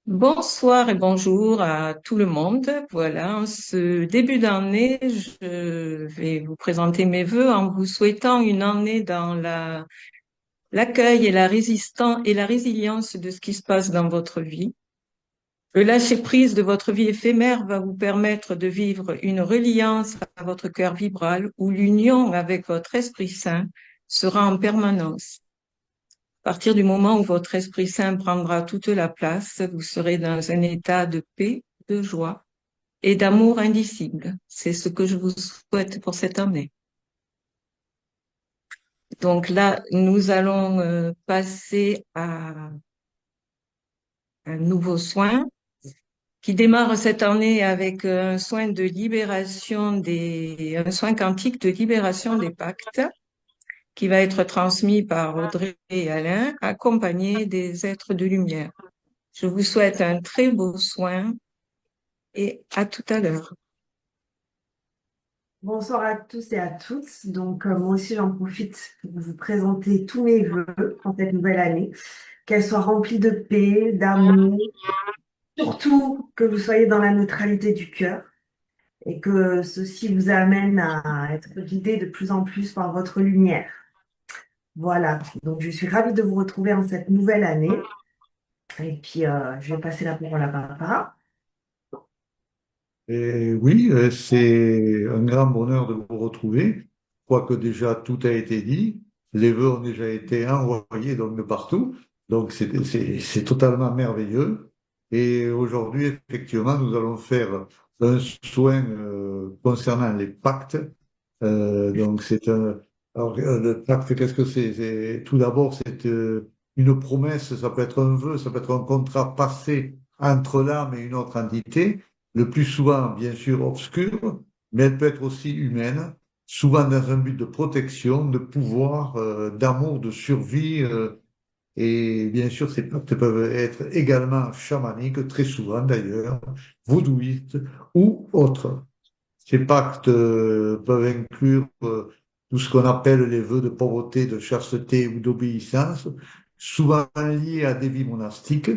Bonsoir et bonjour à tout le monde. Voilà, en ce début d'année, je vais vous présenter mes vœux en vous souhaitant une année dans l'accueil et la résilience de ce qui se passe dans votre vie. Le lâcher prise de votre vie éphémère va vous permettre de vivre une reliance à votre cœur vibral où l'union avec votre Esprit Saint sera en permanence. À partir du moment où votre Esprit Saint prendra toute la place, vous serez dans un état de paix, de joie et d'amour indicible. C'est ce que je vous souhaite pour cette année. Donc là, nous allons passer à un nouveau soin qui démarre cette année avec un soin de un soin quantique de libération des pactes qui va être transmis par Audrey et Alain, accompagnés des êtres de lumière. Je vous souhaite un très beau soin et à tout à l'heure. Bonsoir à tous et à toutes. Moi aussi, j'en profite pour vous présenter tous mes vœux pour cette nouvelle année. Qu'elle soit remplie de paix, d'amour, surtout que vous soyez dans la neutralité du cœur et que ceci vous amène à être guidé de plus en plus par votre lumière. Voilà. Donc, je suis ravie de vous retrouver en cette nouvelle année. Et puis, je vais passer la parole à Barbara. Et oui, c'est un grand bonheur de vous retrouver. Je crois que déjà tout a été dit. Les vœux ont déjà été envoyés donc de partout. Donc c'est totalement merveilleux. Et aujourd'hui, effectivement, nous allons faire un soin concernant les pactes. Donc c'est un. Alors, le pacte, qu'est-ce que c'est? Tout d'abord, c'est une promesse. Ça peut être un vœu, ça peut être un contrat passé entre l'âme et une autre entité, le plus souvent, bien sûr, obscure, mais elle peut être aussi humaine, souvent dans un but de protection, de pouvoir, d'amour, de survie. Et bien sûr, ces pactes peuvent être également chamaniques, très souvent d'ailleurs, vaudouistes ou autres. Ces pactes peuvent inclure tout ce qu'on appelle les vœux de pauvreté, de chasteté ou d'obéissance, souvent liés à des vies monastiques,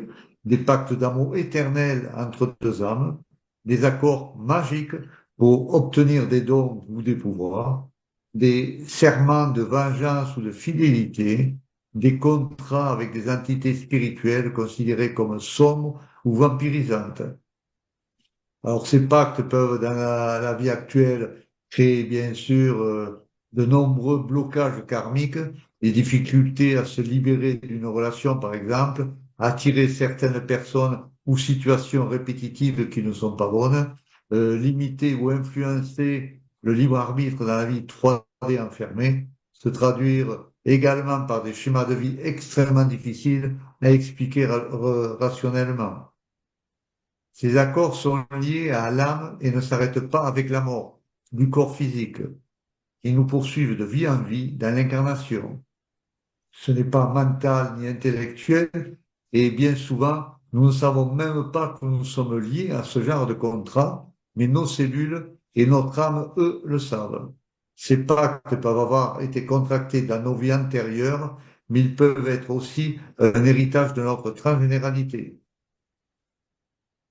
des pactes d'amour éternel entre deux âmes, des accords magiques pour obtenir des dons ou des pouvoirs, des serments de vengeance ou de fidélité, des contrats avec des entités spirituelles considérées comme sombres ou vampirisantes. Alors, ces pactes peuvent, dans la vie actuelle, créer, bien sûr, de nombreux blocages karmiques, des difficultés à se libérer d'une relation, par exemple, attirer certaines personnes ou situations répétitives qui ne sont pas bonnes, limiter ou influencer le libre arbitre dans la vie 3D enfermée, se traduire également par des schémas de vie extrêmement difficiles à expliquer rationnellement. Ces accords sont liés à l'âme et ne s'arrêtent pas avec la mort du corps physique. Ils nous poursuivent de vie en vie dans l'incarnation. Ce n'est pas mental ni intellectuel et bien souvent, nous ne savons même pas que nous sommes liés à ce genre de contrat, mais nos cellules et notre âme, eux, le savent. Ces pactes peuvent avoir été contractés dans nos vies antérieures, mais ils peuvent être aussi un héritage de notre transgénéralité.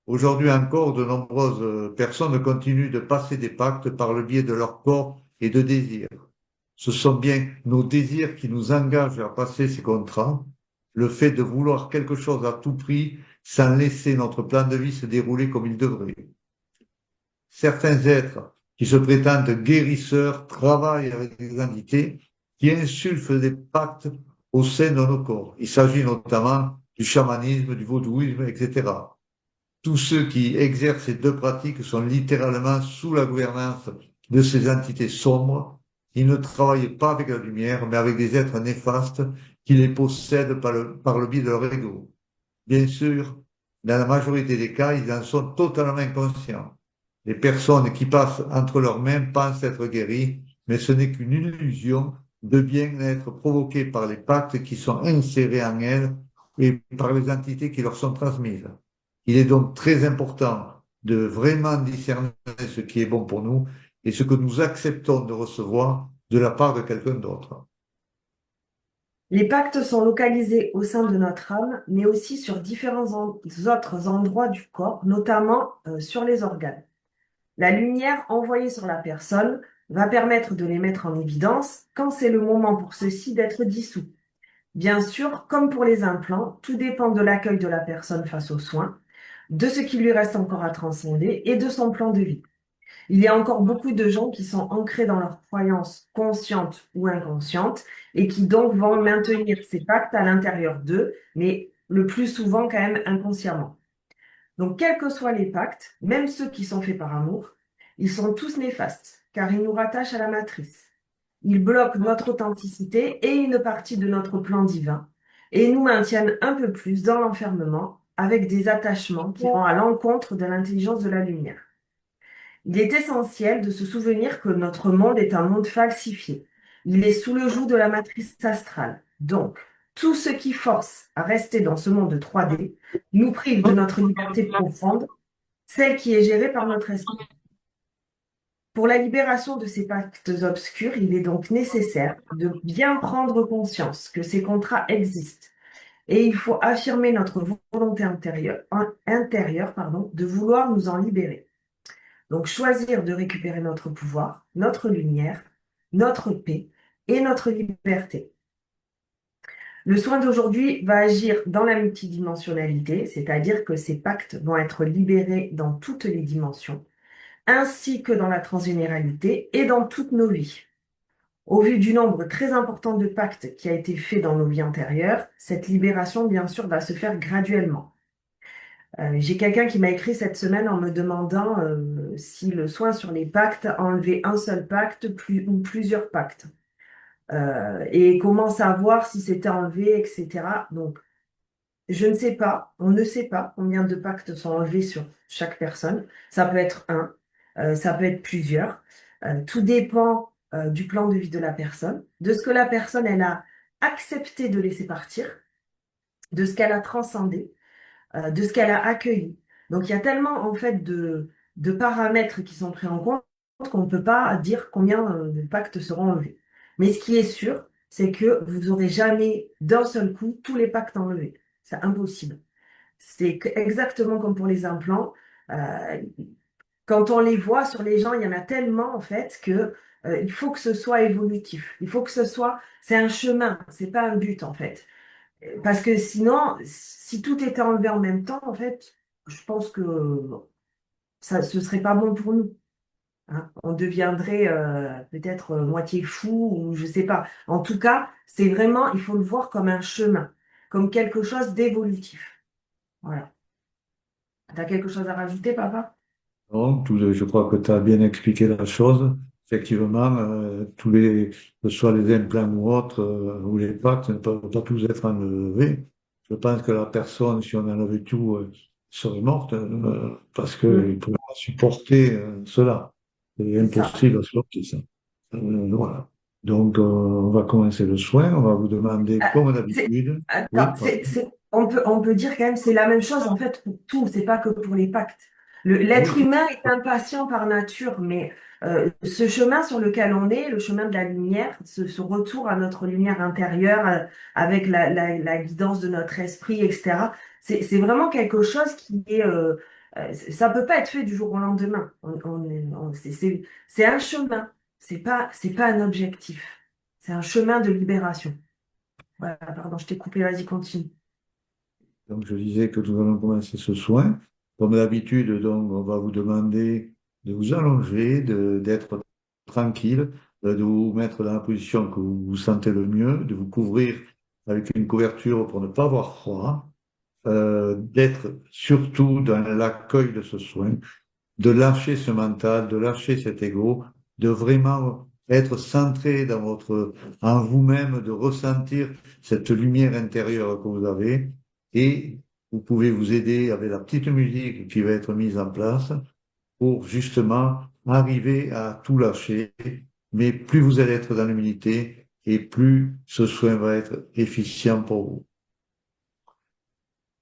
Aujourd'hui encore, de nombreuses personnes continuent de passer des pactes par le biais de leur corps et de désirs. Ce sont bien nos désirs qui nous engagent à passer ces contrats, le fait de vouloir quelque chose à tout prix sans laisser notre plan de vie se dérouler comme il devrait. Certains êtres qui se prétendent guérisseurs travaillent avec des entités qui insufflent des pactes au sein de nos corps. Il s'agit notamment du chamanisme, du vaudouisme, etc. Tous ceux qui exercent ces deux pratiques sont littéralement sous la gouvernance de ces entités sombres. Ils ne travaillent pas avec la lumière, mais avec des êtres néfastes qui les possèdent par le biais de leur ego. Bien sûr, dans la majorité des cas, ils en sont totalement inconscients. Les personnes qui passent entre leurs mains pensent être guéries, mais ce n'est qu'une illusion de bien-être provoquée par les pactes qui sont insérés en elles et par les entités qui leur sont transmises. Il est donc très important de vraiment discerner ce qui est bon pour nous et ce que nous acceptons de recevoir de la part de quelqu'un d'autre. Les pactes sont localisés au sein de notre âme, mais aussi sur différents autres endroits du corps, notamment sur les organes. La lumière envoyée sur la personne va permettre de les mettre en évidence quand c'est le moment pour ceux-ci d'être dissous. Bien sûr, comme pour les implants, tout dépend de l'accueil de la personne face aux soins, de ce qui lui reste encore à transcender et de son plan de vie. Il y a encore beaucoup de gens qui sont ancrés dans leurs croyances conscientes ou inconscientes et qui donc vont maintenir ces pactes à l'intérieur d'eux, mais le plus souvent quand même inconsciemment. Donc, quels que soient les pactes, même ceux qui sont faits par amour, ils sont tous néfastes, car ils nous rattachent à la matrice. Ils bloquent notre authenticité et une partie de notre plan divin, et nous maintiennent un peu plus dans l'enfermement avec des attachements qui vont à l'encontre de l'intelligence de la lumière. Il est essentiel de se souvenir que notre monde est un monde falsifié. Il est sous le joug de la matrice astrale. Donc, tout ce qui force à rester dans ce monde 3D nous prive de notre liberté profonde, celle qui est gérée par notre esprit. Pour la libération de ces pactes obscurs, il est donc nécessaire de bien prendre conscience que ces contrats existent et il faut affirmer notre volonté intérieure, de vouloir nous en libérer. Donc choisir de récupérer notre pouvoir, notre lumière, notre paix et notre liberté. Le soin d'aujourd'hui va agir dans la multidimensionnalité, c'est-à-dire que ces pactes vont être libérés dans toutes les dimensions, ainsi que dans la transgénéralité et dans toutes nos vies. Au vu du nombre très important de pactes qui a été fait dans nos vies antérieures, cette libération, bien sûr, va se faire graduellement. J'ai quelqu'un qui m'a écrit cette semaine en me demandant si le soin sur les pactes enlevait un seul pacte ou plusieurs pactes. Et comment savoir si c'était enlevé, etc. Donc, je ne sais pas, on ne sait pas combien de pactes sont enlevés sur chaque personne. Ça peut être un, ça peut être plusieurs. Tout dépend du plan de vie de la personne, de ce que la personne, elle a accepté de laisser partir, de ce qu'elle a transcendé, de ce qu'elle a accueilli. Donc il y a tellement en fait de paramètres qui sont pris en compte qu'on ne peut pas dire combien de pactes seront enlevés. Mais ce qui est sûr, c'est que vous n'aurez jamais d'un seul coup tous les pactes enlevés. C'est impossible. C'est exactement comme pour les implants. Euh, Quand on les voit sur les gens, il y en a tellement en fait que il faut que ce soit évolutif. Il faut que ce soit, c'est un chemin, c'est pas un but en fait. Parce que sinon, si tout était enlevé en même temps, en fait, je pense que ce serait pas bon pour nous, hein. On deviendrait peut-être moitié fou ou je sais pas. En tout cas, c'est vraiment, il faut le voir comme un chemin, comme quelque chose d'évolutif. Voilà. T'as quelque chose à rajouter, papa? Donc, je crois que tu as bien expliqué la chose. Effectivement, que ce soit les implants ou autres, ou les pactes, ne peuvent pas tous être enlevés. Je pense que la personne, si on enlevait tout, serait morte, parce qu'il Mm. ne pouvait pas supporter cela. C'est C'est ça. impossible à supporter ça. Voilà. Donc, on va commencer le soin. On va vous demander, Ah, comme d'habitude, oui, attends, pardon. on peut dire quand même c'est la même chose en fait pour tout, c'est pas que pour les pactes. Oui, L'être humain est impatient par nature, mais ce chemin sur lequel on est, le chemin de la lumière, ce retour à notre lumière intérieure, avec la guidance de notre esprit, etc., c'est vraiment quelque chose qui est... ça peut pas être fait du jour au lendemain. C'est un chemin, c'est pas un objectif. C'est un chemin de libération. Voilà, pardon, je t'ai coupé, vas-y, continue. donc je disais que nous allons commencer ce soin. Comme d'habitude, donc, on va vous demander de vous allonger, d'être tranquille, de vous mettre dans la position que vous vous sentez le mieux, de vous couvrir avec une couverture pour ne pas avoir froid, d'être surtout dans l'accueil de ce soin, de lâcher ce mental, de lâcher cet ego, de vraiment être centré en vous-même, de ressentir cette lumière intérieure que vous avez. Et vous pouvez vous aider avec la petite musique qui va être mise en place pour justement arriver à tout lâcher. Mais plus vous allez être dans l'humilité et plus ce soin va être efficient pour vous.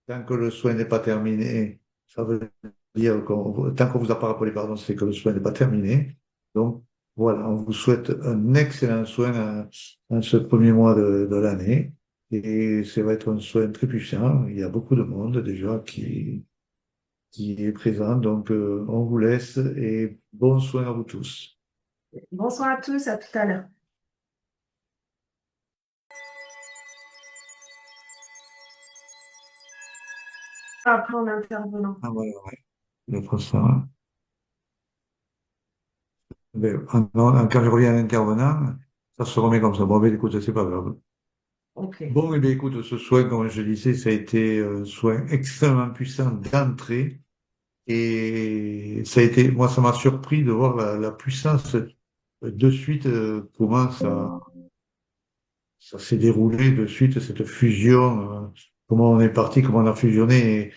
Tant que le soin n'est pas terminé, ça veut dire tant qu'on vous a pas rappelé, pardon, c'est que le soin n'est pas terminé. Donc, voilà, on vous souhaite un excellent soin en ce premier mois de l'année. Et ça va être un soin très puissant. Il y a beaucoup de monde déjà qui est présent. Donc, on vous laisse et bon soin à vous tous. Bonsoir à tous, à tout à l'heure. Après, en intervenant. Ah, voilà, ouais. Le prochain. Ben, quand je reviens à l'intervenant, ça se remet comme ça. Bon, ben, écoute, c'est pas grave. Ok. Bon, eh bien, écoute, ce soin, comme je disais, ça a été un soin extrêmement puissant d'entrée. Et ça a été, moi, ça m'a surpris de voir la puissance de suite, comment ça s'est déroulé de suite, cette fusion, comment on est parti, comment on a fusionné,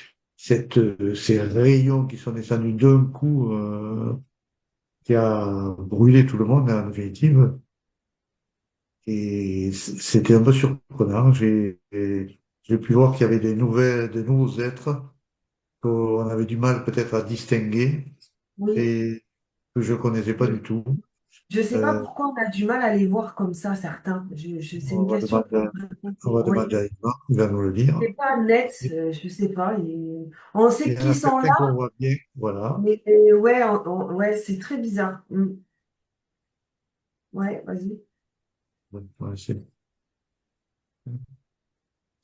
et ces rayons qui sont descendus d'un coup, qui a brûlé tout le monde, en définitive. Et c'était un peu surprenant. J'ai pu voir qu'il y avait des nouveaux êtres qu'on avait du mal peut-être à distinguer Oui. et que je connaissais pas du tout. Je ne sais pas Euh, pourquoi on a du mal à les voir comme ça, certains. C'est on une va question que demander, je me pose. on va Oui. demander à Yvan, il va nous le dire. C'est pas net, Et je ne sais pas. On il sait y en a qu'ils sont certains qu'on là, voit bien, voilà. mais ouais, ouais, c'est très bizarre. Ouais, vas-y. Ouais,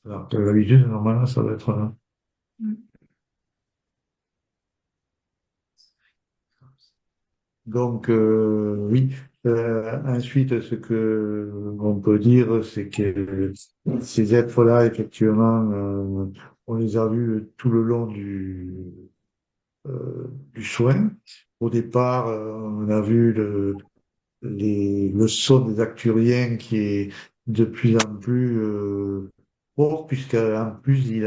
alors, l'habitude, normalement, ça doit être. Donc, oui. Ensuite, ce que on peut dire, c'est que ces êtres-là, effectivement, on les a vus tout le long du soin. Au départ, on a vu le son des acturiens qui est de plus en plus fort, puisqu'en plus,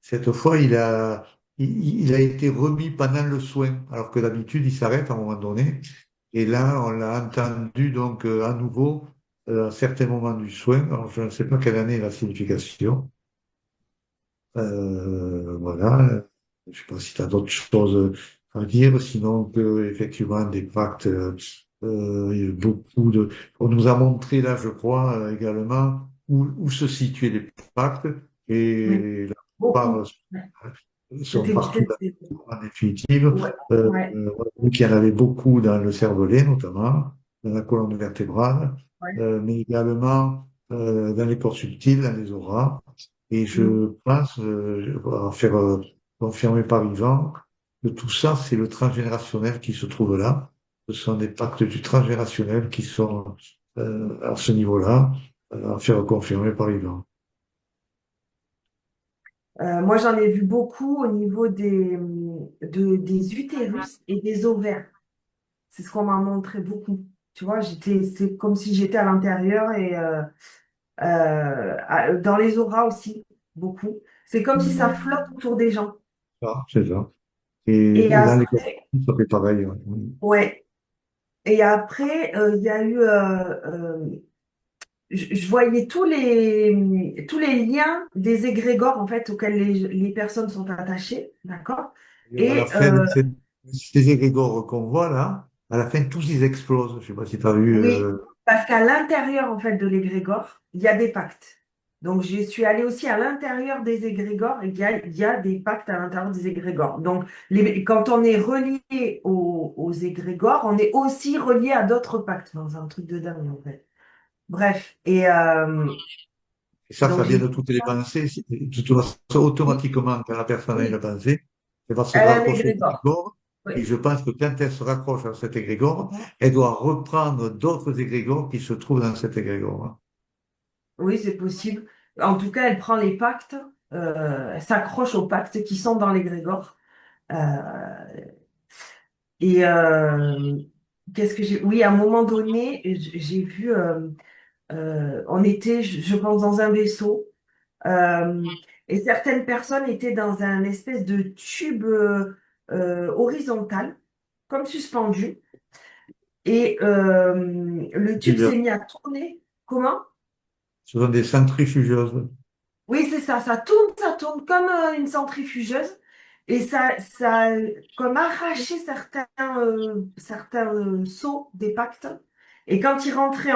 cette fois, il a été remis pendant le soin, alors que d'habitude, il s'arrête à un moment donné. Et là, on l'a entendu donc à nouveau à certains moments du soin. Alors, je ne sais pas quelle année est la signification. Voilà. Je ne sais pas si tu as d'autres choses à dire, sinon que effectivement des pactes, il y a beaucoup de. On nous a montré là, je crois, également où se situaient les pactes Oui, et la plupart beaucoup. Ouais. sont C'était, partout en définitive. ouais, ouais, On a vu qu'il y en avait beaucoup dans le cervelet, notamment, dans la colonne vertébrale, ouais. mais également dans les corps subtils, dans les auras. Et Mm. je pense, à faire confirmer par Yvan, que tout ça, c'est le transgénérationnel qui se trouve là. Ce sont des pactes du transgénérationnel qui sont à ce niveau-là, à faire confirmer par Yvan. Moi, j'en ai vu beaucoup au niveau des utérus et des ovaires. C'est ce qu'on m'a montré beaucoup. Tu vois, c'est comme si j'étais à l'intérieur et dans les auras aussi, beaucoup. C'est comme si ça flotte autour des gens. Ah, c'est ça. Et Et dans les corps après, subtils, ça fait pareil. Ouais. ouais. Et après, il y a eu, je voyais tous les liens des égrégores en fait auxquels les personnes sont attachées, d'accord? Et à la Et fin, ces égrégores qu'on voit là, à la fin, tous ils explosent. Je sais pas si tu as vu. oui, parce qu'à l'intérieur en fait de l'égrégore, il y a des pactes. Donc je suis allée aussi à l'intérieur des égrégores et il y a des pactes à l'intérieur des égrégores. Donc quand on est relié aux égrégores, on est aussi relié à d'autres pactes. Enfin, c'est un truc de dingue en fait. Bref, et Et donc ça vient j'ai de toutes les pensées. De toute façon, oui, automatiquement, quand la personne a une oui, pensée, elle va se elle a un raccrocher au égrégore. égrégore. Oui. Et je pense que quand elle se raccroche à cet égrégore, elle doit reprendre d'autres égrégores qui se trouvent dans cet égrégore. Oui, c'est possible. En tout cas, elle prend les pactes, elle s'accroche aux pactes qui sont dans l'égrégore. Euh, et qu'est-ce que j'ai... Oui, à un moment donné, j'ai vu, on était, je pense, dans un vaisseau, euh, et certaines personnes étaient dans un espèce de tube horizontal, comme suspendu, et le tube Puis, s'est mis à tourner. Comment? ce sont des centrifugeuses. Oui, c'est ça, ça tourne comme une centrifugeuse et ça a comme arraché certains seaux des pactes. Et quand ils rentraient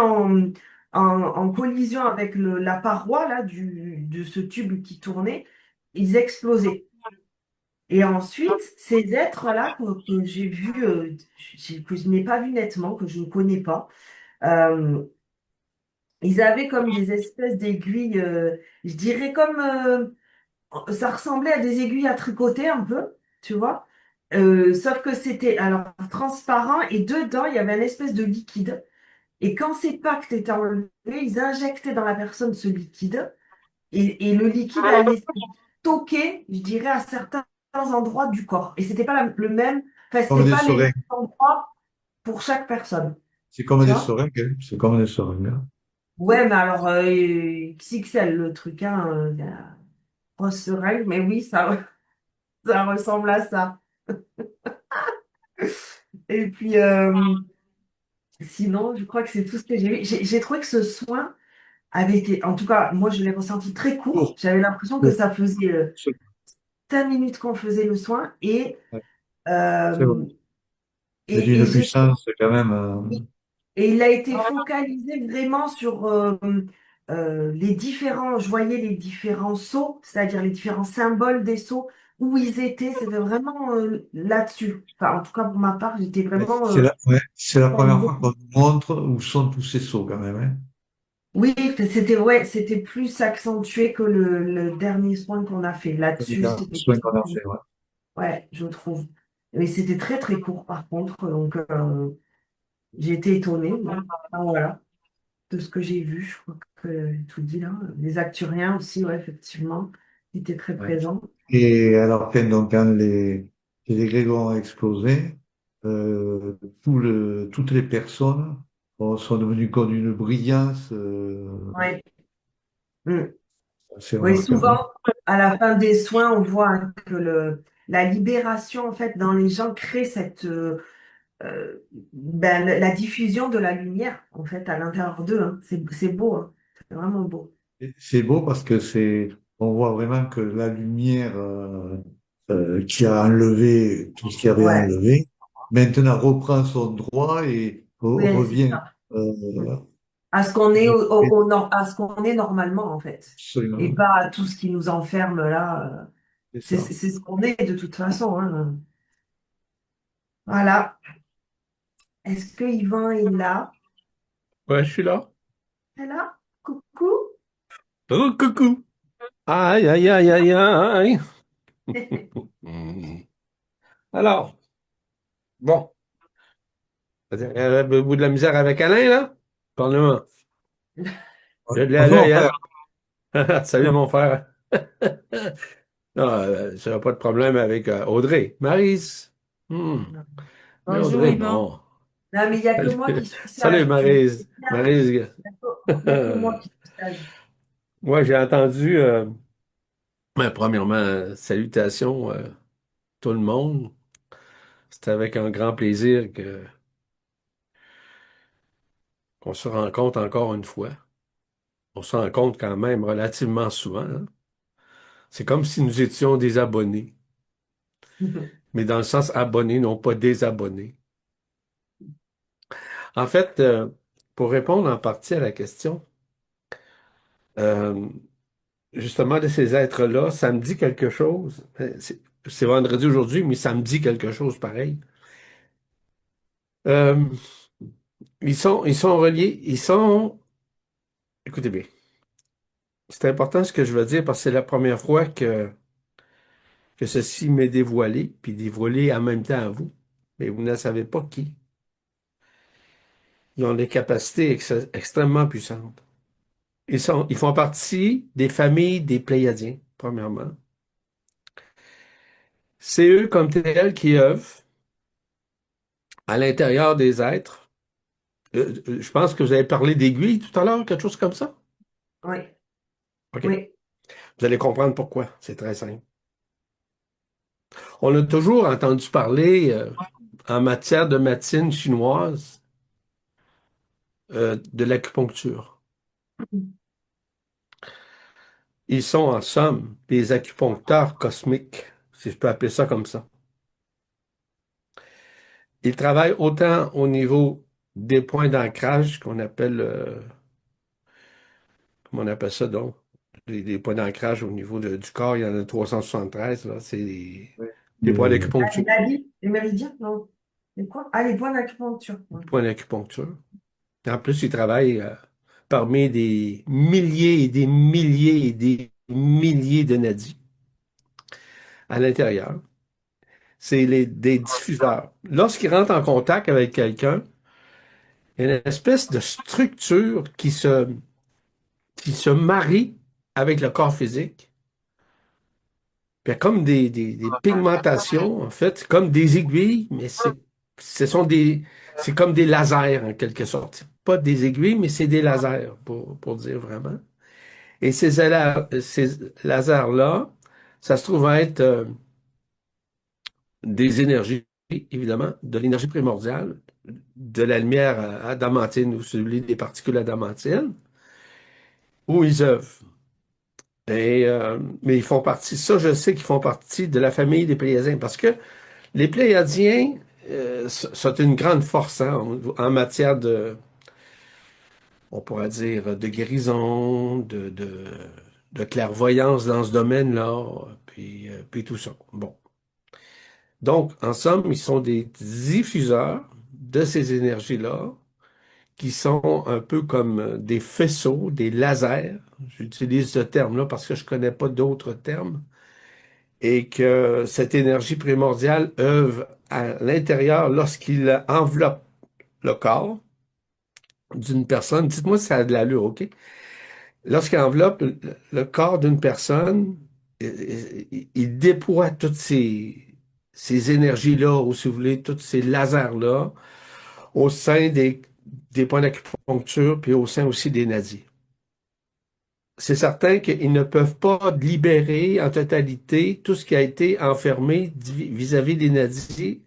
en collision avec la paroi là, de ce tube qui tournait, ils explosaient. Et ensuite, ces êtres-là que j'ai vus, que je n'ai pas vu nettement, que je ne connais pas, euh, ils avaient comme des espèces d'aiguilles, je dirais comme, ça ressemblait à des aiguilles à tricoter un peu, tu vois. Sauf que c'était alors transparent et dedans, il y avait une espèce de liquide. Et quand ces pactes étaient enlevés, ils injectaient dans la personne ce liquide et le liquide allait stocker, je dirais, à certains endroits du corps. Et c'était pas le même, enfin, Comme c'était des pas les mêmes seringues. endroits pour chaque personne. C'est comme Tu des vois? seringues, hein. C'est comme des seringues, hein. Ouais, mais alors, XXL, le truc, hein, la grosse seringue, mais oui, ça ressemble à ça. Et puis, sinon, je crois que c'est tout ce que j'ai vu. J'ai trouvé que ce soin avait été, en tout cas, moi, je l'ai ressenti très court. Court, J'avais l'impression que court. ça faisait C'est 5 minutes qu'on faisait le soin ouais, c'est vrai. euh, Mais et d'une j'ai puissance quand même. et il a été focalisé vraiment sur les différents, je voyais les différents sceaux, c'est-à-dire les différents symboles des sceaux, où ils étaient, c'était vraiment là-dessus. Enfin, en tout cas, pour ma part, j'étais Mais vraiment c'est la première focalisée. fois qu'on nous montre où sont tous ces sauts quand même, hein. Oui, c'était ouais, c'était plus accentué que le dernier soin qu'on a fait. C'est les Là-dessus, derniers c'était soins qu'on a fait, ouais. ouais, je trouve. Mais c'était très très court par contre, donc j'ai été étonnée. Bon, enfin, voilà. De ce que j'ai vu, je crois que j'ai tout dit là. Les Acturiens aussi, ouais, effectivement, ils étaient très Ouais. présents. Et alors, quand les égrégores ont explosé, toutes les personnes sont devenues comme une brillance Ouais. Mm. assez Oui, remarquable. souvent, à la fin des soins, on voit hein, que la libération, en fait, dans les gens crée cette, ben, la diffusion de la lumière, en fait, à l'intérieur d'eux. Hein. C'est beau, hein. C'est vraiment beau. Et c'est beau parce que on voit vraiment que la lumière qui a enlevé tout ce qu'il y avait à Ouais, enlever, maintenant reprend son droit et oui, c'est revient ça. Mm. euh, À ce qu'on est à ce qu'on est normalement, en fait. Et absolument. pas à tout ce qui nous enferme là. C'est C'est ça. c'est ce qu'on est de toute façon. Hein. Voilà. Est-ce que Yvan est là? Ouais, je suis là. Elle est là? Coucou? Oh, coucou. Aïe, aïe, aïe, aïe, aïe. Hmm. Alors, bon. Avez-vous de la misère avec Alain, là? Parle-moi. J'ai de Bonjour mon l'œil, frère. hein? Salut, mon frère. Non, ça n'a pas de problème avec Audrey. Maryse. Hmm. Mais Bonjour Audrey, Yvan. bon. Non, mais il n'y a que Salut, moi qui suis salut sage. Je vous Maryse. préviens. Maryse. Il n'y a que moi qui suis sage. Moi, j'ai entendu, premièrement, salutations tout le monde. C'était avec un grand plaisir qu'on se rencontre encore une fois. On se rencontre quand même relativement souvent, hein. C'est comme si nous étions des abonnés, mais dans le sens abonnés, non pas désabonnés. En fait, pour répondre en partie à la question, euh, justement de ces êtres-là, ça me dit quelque chose. C'est vendredi aujourd'hui, mais ça me dit quelque chose pareil. Euh, ils sont reliés, écoutez bien, c'est important ce que je veux dire parce que c'est la première fois que ceci m'est dévoilé, puis dévoilé en même temps à vous, mais vous ne savez pas qui. Ils ont des capacités extrêmement puissantes. Ils font partie des familles des Pléiadiens, premièrement. C'est eux comme tels qui œuvrent à l'intérieur des êtres. Je pense que vous avez parlé d'aiguilles tout à l'heure, quelque chose comme ça. Oui, OK. oui. Vous allez comprendre pourquoi. C'est très simple. On a toujours entendu parler, en matière de médecine chinoise, de l'acupuncture. Ils sont en somme des acupuncteurs cosmiques, si je peux appeler ça comme ça. Ils travaillent autant au niveau des points d'ancrage qu'on appelle comment on appelle ça donc? Les points d'ancrage au niveau du corps, il y en a 373, là, c'est Oui. des points Ah, d'acupuncture. les méridiens, non. Les quoi? Ah, les points d'acupuncture. Ouais. Point d'acupuncture. En plus, ils travaillent parmi des milliers et des milliers et des milliers de nadis à l'intérieur. C'est des diffuseurs. Lorsqu'ils rentrent en contact avec quelqu'un, il y a une espèce de structure qui se marie avec le corps physique. Puis il y a comme des pigmentations, en fait, comme des aiguilles, mais c'est comme des lasers, en quelque sorte. C'est pas des aiguilles, mais c'est des lasers, pour dire vraiment. Et ces lasers-là, ça se trouve être des énergies, évidemment, de l'énergie primordiale, de la lumière adamantine ou celui des particules adamantines, où ils œuvrent. Mais ils font partie, ça je sais qu'ils font partie de la famille des Pléiadiens, parce que les Pléiadiens sont une grande force hein, en matière on pourrait dire, de guérison, de clairvoyance dans ce domaine-là, puis tout ça. Bon. Donc, en somme, ils sont des diffuseurs de ces énergies-là, qui sont un peu comme des faisceaux, des lasers. J'utilise ce terme-là parce que je connais pas d'autres termes. Et que cette énergie primordiale œuvre à l'intérieur lorsqu'il enveloppe le corps d'une personne. Dites-moi si ça a de l'allure, OK? Lorsqu'il enveloppe le corps d'une personne, il déploie toutes ces énergies-là, ou si vous voulez, tous ces lasers-là, au sein des points d'acupuncture, puis au sein aussi des nadis. C'est certain qu'ils ne peuvent pas libérer en totalité tout ce qui a été enfermé vis-à-vis des nadis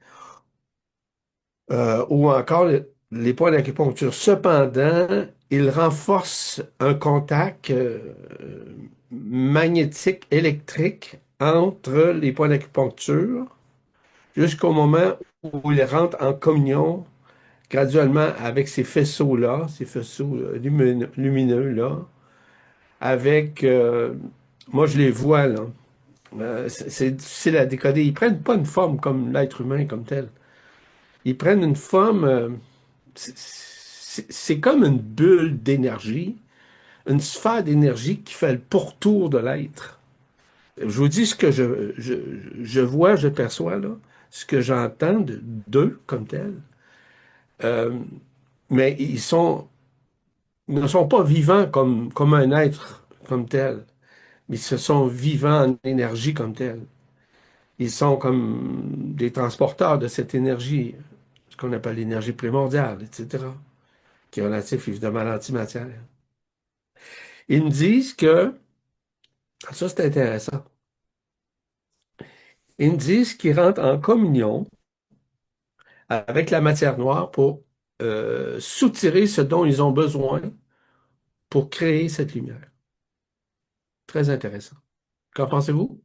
ou encore les points d'acupuncture. Cependant, ils renforcent un contact magnétique, électrique entre les points d'acupuncture jusqu'au moment où ils rentrent en communion graduellement avec ces faisceaux-là, ces faisceaux lumineux-là, avec, moi je les vois là, c'est difficile à décoder. Ils prennent pas une forme comme l'être humain comme tel. Ils prennent une forme, c'est comme une bulle d'énergie, une sphère d'énergie qui fait le pourtour de l'être. Je vous dis ce que je vois, je perçois là, ce que j'entends d'eux comme tel. Euh, mais ils ne sont pas vivants comme un être comme tel, mais ils se sont vivants en énergie comme tel. Ils sont comme des transporteurs de cette énergie, ce qu'on appelle l'énergie primordiale, etc., qui est relatif évidemment à l'antimatière. Ils me disent que, ça c'est intéressant, ils me disent qu'ils rentrent en communion avec la matière noire pour soutirer ce dont ils ont besoin pour créer cette lumière. Très intéressant. Qu'en pensez-vous?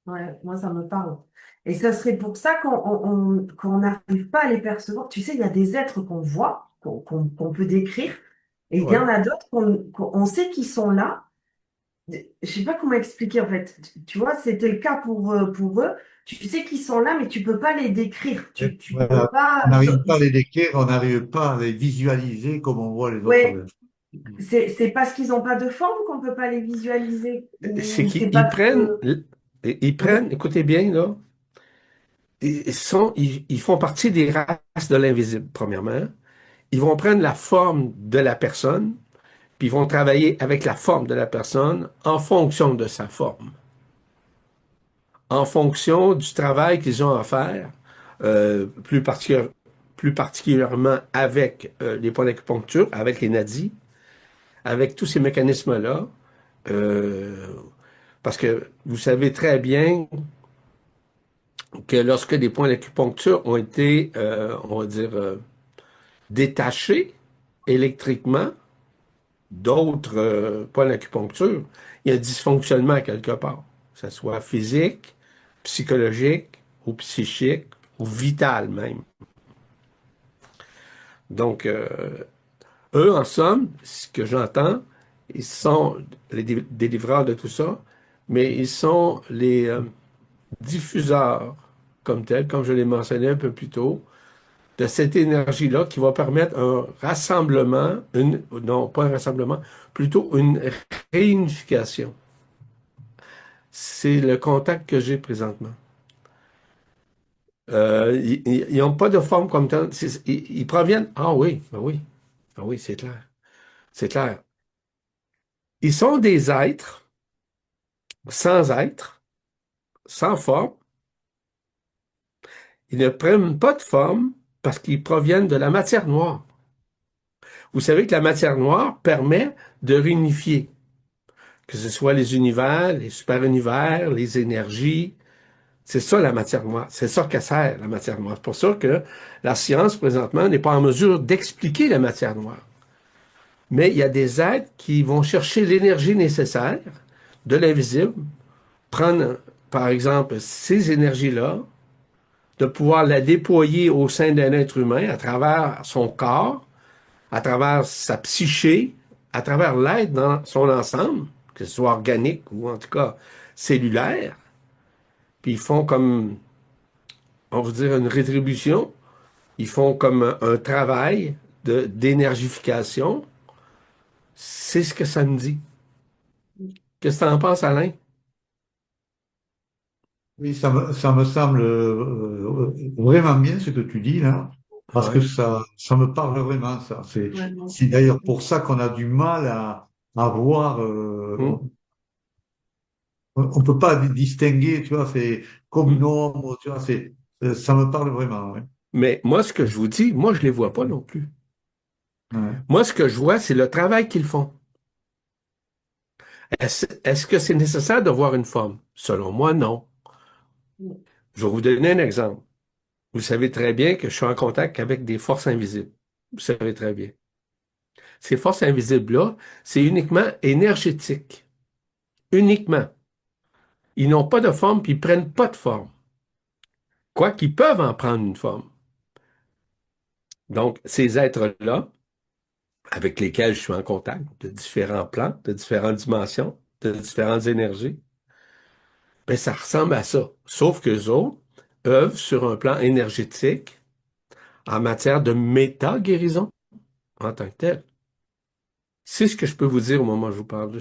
Ouais, moi, ça me parle. Et ça serait pour ça qu'on n'arrive pas à les percevoir. Tu sais, il y a des êtres qu'on voit, qu'on peut décrire, et il y Oui. en a d'autres qu'on sait qu'ils sont là. Je sais pas comment expliquer en fait. Tu vois, c'était le cas pour eux. Tu sais qu'ils sont là, mais tu peux pas les décrire. Tu peux Voilà. pas. On n'arrive pas à les décrire, on n'arrive pas à les visualiser comme on voit les autres. Ouais, c'est parce qu'ils n'ont pas de forme qu'on peut pas les visualiser. C'est Ou c'est qu'ils parce prennent, que. ils Ouais. prennent, écoutez bien, là, ils font partie des races de l'invisible, premièrement. Ils vont prendre la forme de la personne, puis ils vont travailler avec la forme de la personne en fonction de sa forme, en fonction du travail qu'ils ont à faire, plus particulièrement avec les points d'acupuncture, avec les nadis, avec tous ces mécanismes-là. Euh, Parce que vous savez très bien que lorsque des points d'acupuncture ont été, on va dire, détachés électriquement d'autres points d'acupuncture, il y a un dysfonctionnement quelque part, que ce soit physique, psychologique ou psychique ou vital même. Donc, eux, en somme, ce que j'entends, Ils sont les délivreurs de tout ça, mais ils sont les diffuseurs comme tels, comme je l'ai mentionné un peu plus tôt, de cette énergie-là qui va permettre un rassemblement, non, pas un rassemblement, plutôt une réunification. C'est le contact que j'ai présentement. Ils n'ont pas de forme comme telle. Ils proviennent. Ah oui, ben oui. Ah oui, c'est clair. C'est clair. Ils sont des êtres sans être, sans forme. Ils ne prennent pas de forme parce qu'ils proviennent de la matière noire. Vous savez que la matière noire permet de réunifier, que ce soit les univers, les super-univers, les énergies. C'est ça la matière noire. C'est ça que sert la matière noire. C'est pour ça que la science, présentement, n'est pas en mesure d'expliquer la matière noire. Mais il y a des êtres qui vont chercher l'énergie nécessaire de l'invisible, prendre, par exemple, ces énergies-là, de pouvoir la déployer au sein d'un être humain à travers son corps, à travers sa psyché, à travers l'être dans son ensemble, que ce soit organique ou en tout cas cellulaire. Puis ils font comme, on va dire, une rétribution. Ils font comme un travail d'énergification. C'est ce que ça me dit. Qu'est-ce que tu en penses, Alain? Oui, ça me semble vraiment bien ce que tu dis là, parce que Ouais. ça me parle vraiment, ça. Ouais, moi C'est aussi. d'ailleurs pour ça qu'on a du mal à voir, Hmm. on peut pas distinguer, tu vois, c'est comme une Hmm. ombre, tu vois, ça me parle vraiment, ouais. Mais moi, ce que je vous dis, moi, je les vois pas non plus. Ouais. Moi, ce que je vois, c'est le travail qu'ils font. Est-ce que c'est nécessaire de voir une forme? Selon moi, non. Je vais vous donner un exemple. Vous savez très bien que je suis en contact avec des forces invisibles. Vous savez très bien. Ces forces invisibles-là, c'est uniquement énergétique. Uniquement. Ils n'ont pas de forme, puis ils prennent pas de forme. Quoi qu'ils peuvent en prendre une forme. Donc, ces êtres-là, avec lesquels je suis en contact, de différents plans, de différentes dimensions, de différentes énergies, ben, ça ressemble à ça. Sauf qu'eux autres œuvrent sur un plan énergétique en matière de méta-guérison en tant que tel. C'est ce que je peux vous dire au moment où je vous parle.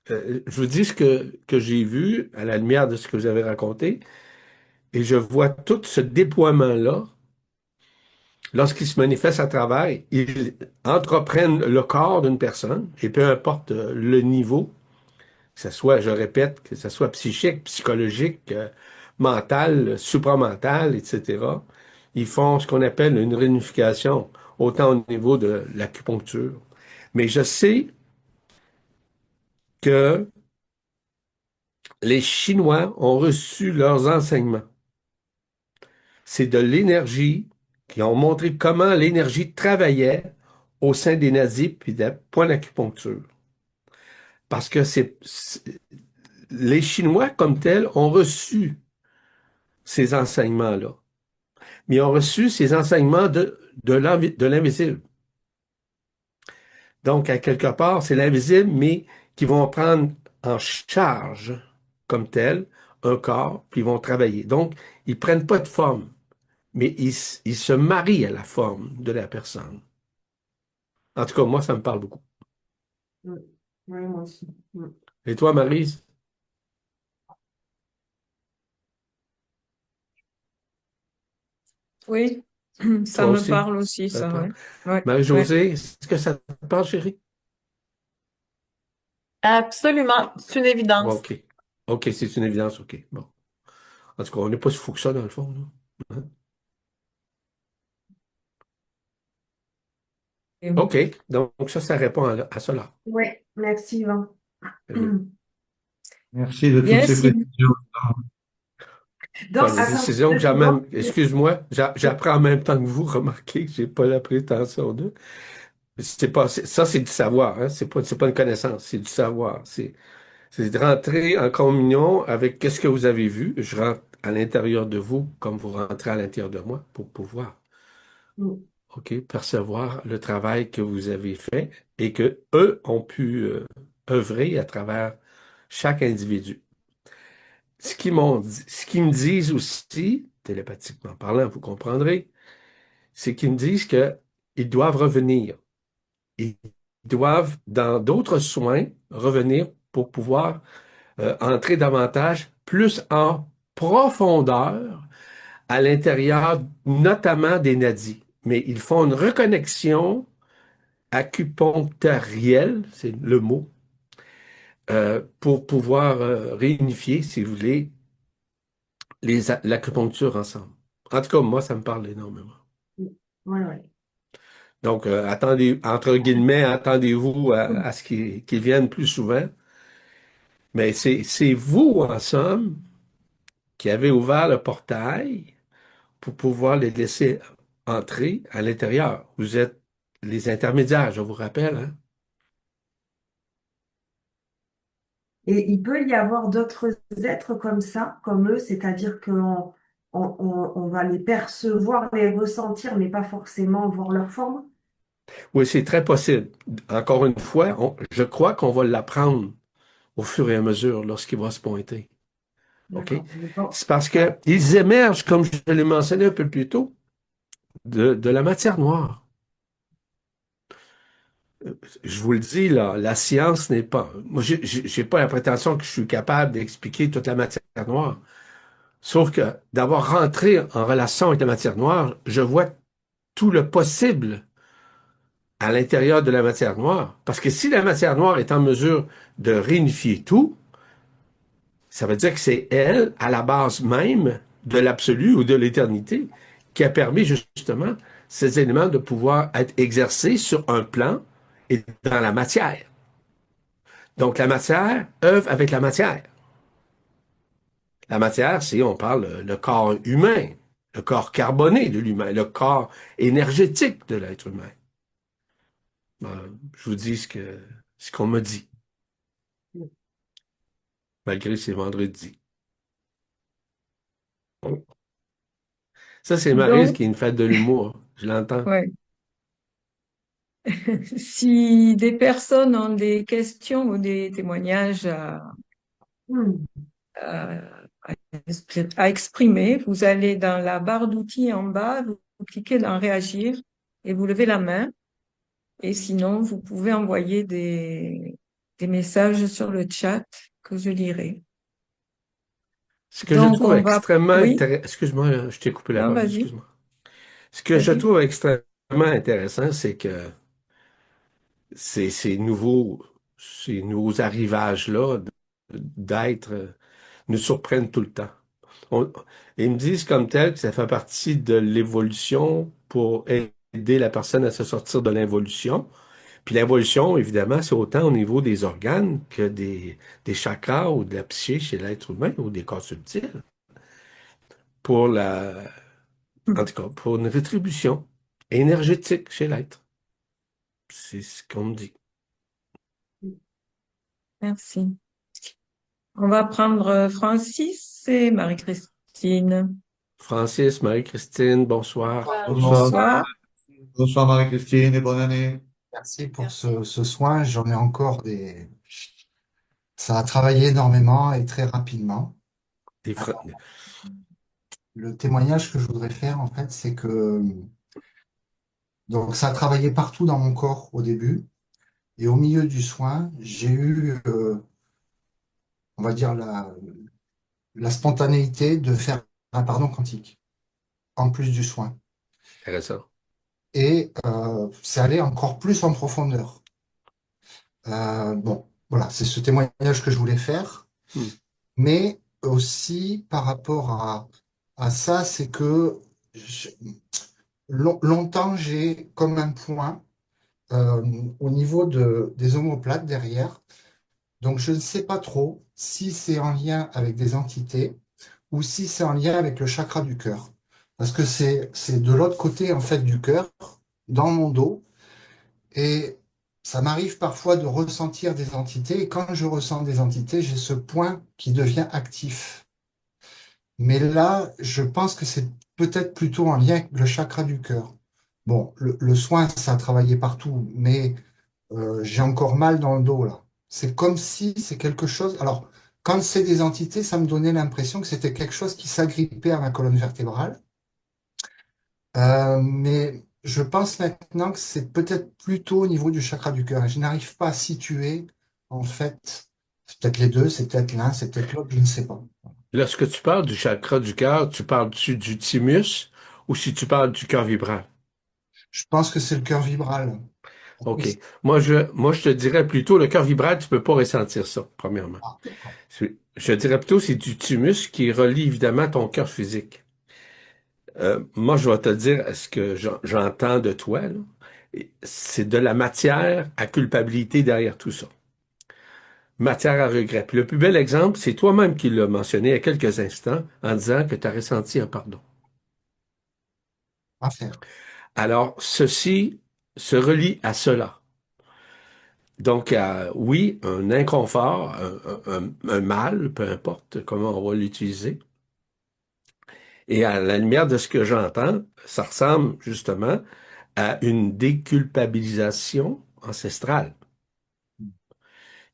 Je vous dis ce que j'ai vu à la lumière de ce que vous avez raconté, et je vois tout ce déploiement-là. Lorsqu'ils se manifestent à travers, ils entreprennent le corps d'une personne, et peu importe le niveau, que ce soit, je répète, que ce soit psychique, psychologique, mental, supramental, etc., ils font ce qu'on appelle une réunification, autant au niveau de l'acupuncture. Mais je sais que les Chinois ont reçu leurs enseignements. C'est de l'énergie qui ont montré comment l'énergie travaillait au sein des nazis puis des points d'acupuncture. Parce que les Chinois comme tels ont reçu ces enseignements-là. Mais ils ont reçu ces enseignements de l'invisible. Donc, à quelque part, c'est l'invisible, mais qui vont prendre en charge comme tel un corps, puis ils vont travailler. Donc, ils prennent pas de forme, mais ils se marient à la forme de la personne. En tout cas, moi, ça me parle beaucoup. Mm. Ouais, moi aussi. Mm. Et toi, Maryse? Oui, ça Toi me aussi? parle aussi, Ça te ça, parle? ouais. Ouais, ouais. Marie-Josée, est-ce que ça te parle, chérie? Absolument, c'est une Bon, évidence. OK. OK, c'est une évidence, OK. Bon. En tout cas, on n'est pas si fou que ça, dans le fond, là. Hein? OK. Donc, ça répond à cela. Ouais, merci Yvan. Euh, Merci de toutes Bien, ces si, précisions. Donc, Pas les attends, décisions que j'ai donc, même, excuse-moi, j'apprends en même temps que vous, remarquez que j'ai pas la prétention de. C'est pas, ça, c'est du savoir, hein. C'est pas une connaissance, c'est du savoir. C'est de rentrer en communion avec qu'est-ce que vous avez vu. Je rentre à l'intérieur de vous comme vous rentrez à l'intérieur de moi pour pouvoir, Mm. OK, percevoir le travail que vous avez fait et que eux ont pu œuvrer à travers chaque individu. Ce qu'ils me disent aussi, télépathiquement parlant, vous comprendrez, c'est qu'ils me disent qu'ils doivent revenir. Ils doivent, dans d'autres soins, revenir pour pouvoir entrer davantage, plus en profondeur à l'intérieur, notamment des nadis. Mais ils font une reconnexion acupuncturielle, c'est le mot, pour pouvoir réunifier, si vous voulez, l'acupuncture ensemble. En tout cas, moi, ça me parle énormément. Ouais, ouais. Donc, attendez, entre guillemets, attendez-vous à ce qu'ils viennent plus souvent. Mais c'est vous, en somme, qui avez ouvert le portail pour pouvoir les laisser entrer à l'intérieur. Vous êtes les intermédiaires, je vous rappelle, hein? Et il peut y avoir d'autres êtres comme ça, comme eux, c'est-à-dire qu'on va les percevoir, les ressentir, mais pas forcément voir leur forme. Oui, c'est très possible. Encore une fois, je crois qu'on va l'apprendre au fur et à mesure lorsqu'il va se pointer. OK? D'accord. Bon. C'est parce que ils émergent, comme je l'ai mentionné un peu plus tôt, de la matière noire. Je vous le dis, là, la science n'est pas. Moi, j'ai pas la prétention que je suis capable d'expliquer toute la matière noire. Sauf que d'avoir rentré en relation avec la matière noire, je vois tout le possible à l'intérieur de la matière noire. Parce que si la matière noire est en mesure de réunifier tout, ça veut dire que c'est elle, à la base même de l'absolu ou de l'éternité, qui a permis justement ces éléments de pouvoir être exercés sur un plan et dans la matière. Donc la matière œuvre avec la matière. La matière, c'est, on parle, le corps humain, le corps carboné de l'humain, le corps énergétique de l'être humain. Je vous dis ce qu'on m'a dit, malgré que c'est vendredi. Ça, c'est Maryse Donc, qui est une fête de l'humour. Je l'entends. ouais. Si des personnes ont des questions ou des témoignages Hmm. à, à exprimer, vous allez dans la barre d'outils en bas, vous cliquez dans Réagir et vous levez la main. Et sinon, vous pouvez envoyer des messages sur le chat que je lirai. Ce que je Donc, trouve on va... extrêmement Oui, intéressant, excuse-moi, je t'ai coupé la non, parole, vas-y, excuse-moi. Ce que je vas-y. trouve extrêmement intéressant, c'est que ces nouveaux arrivages-là d'être nous surprennent tout le temps. On- Ils me disent comme tel que ça fait partie de l'évolution pour aider la personne à se sortir de l'involution. Puis l'évolution, évidemment, c'est autant au niveau des organes que des chakras ou de la psyché chez l'être humain ou des corps subtils pour en tout cas, pour une rétribution énergétique chez l'être. C'est ce qu'on me dit. Merci. On va prendre Francis et Marie-Christine. Francis, Marie-Christine, bonsoir. Bonsoir, Bonsoir. bonsoir Marie-Christine et bonne année. Merci pour ce soin. J'en ai encore des. Ça a travaillé énormément et très rapidement. Des Fra- Alors, le témoignage que je voudrais faire, en fait, c'est que donc ça a travaillé partout dans mon corps au début. Et au milieu du soin, j'ai eu, on va dire, la spontanéité de faire un pardon quantique, en plus du soin. Intéressant. Et c'est allé encore plus en profondeur. Bon, voilà, c'est ce témoignage que je voulais faire. Hmm. Mais aussi par rapport à ça, c'est que longtemps, j'ai comme un point au niveau des omoplates derrière. Donc, je ne sais pas trop si c'est en lien avec des entités ou si c'est en lien avec le chakra du cœur. Parce que c'est de l'autre côté, en fait, du cœur, dans mon dos. Et ça m'arrive parfois de ressentir des entités. Et quand je ressens des entités, j'ai ce point qui devient actif. Mais là, je pense que c'est peut-être plutôt en lien avec le chakra du cœur. Bon, le soin, ça a travaillé partout, mais j'ai encore mal dans le dos là. C'est comme si c'est quelque chose. Alors, quand c'est des entités, ça me donnait l'impression que c'était quelque chose qui s'agrippait à ma colonne vertébrale. Mais je pense maintenant que c'est peut-être plutôt au niveau du chakra du cœur. Je n'arrive pas à situer, en fait, c'est peut-être les deux, c'est peut-être l'un, c'est peut-être l'autre, je ne sais pas. Lorsque tu parles du chakra du cœur, tu parles du thymus ou si tu parles du cœur vibrant? Je pense que c'est le cœur vibral. OK. Moi, je te dirais plutôt, le cœur vibral, tu peux pas ressentir ça, premièrement. Ah, d'accord. Je dirais plutôt, c'est du thymus qui relie évidemment ton cœur physique. Moi, je vais te dire ce que j'entends de toi, là. C'est de la matière à culpabilité derrière tout ça. Matière à regret. Puis le plus bel exemple, c'est toi-même qui l'as mentionné il y a quelques instants en disant que tu as ressenti un pardon. À faire. Alors, ceci se relie à cela. Donc, oui, un inconfort, un mal, peu importe comment on va l'utiliser. Et à la lumière de ce que j'entends, ça ressemble justement à une déculpabilisation ancestrale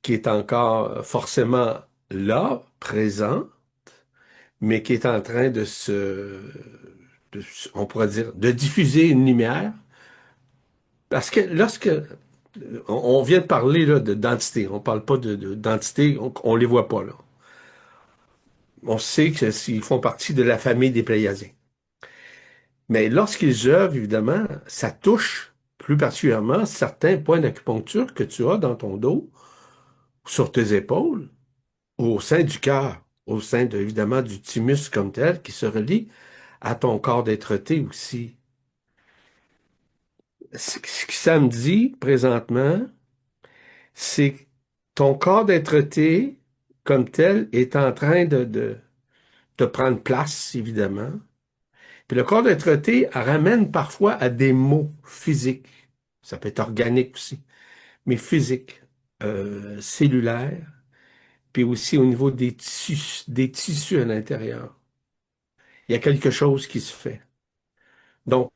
qui est encore forcément là, présent, mais qui est en train on pourrait dire, de diffuser une lumière. Parce que lorsque on vient de parler là, d'entité, on parle pas d'entité, on les voit pas là. On sait que s'ils font partie de la famille des Pléiadiens. Mais lorsqu'ils œuvrent, évidemment, ça touche plus particulièrement certains points d'acupuncture que tu as dans ton dos, sur tes épaules, ou au sein du cœur, au sein évidemment du thymus comme tel, qui se relie à ton corps d'être-té aussi. Ce que ça me dit présentement, c'est que ton corps d'être-té comme tel est en train de prendre place, évidemment. Puis le corps d'être-té ramène parfois à des maux physiques. Ça peut être organique aussi, mais physique, cellulaire, puis aussi au niveau des tissus à l'intérieur. Il y a quelque chose qui se fait. Donc,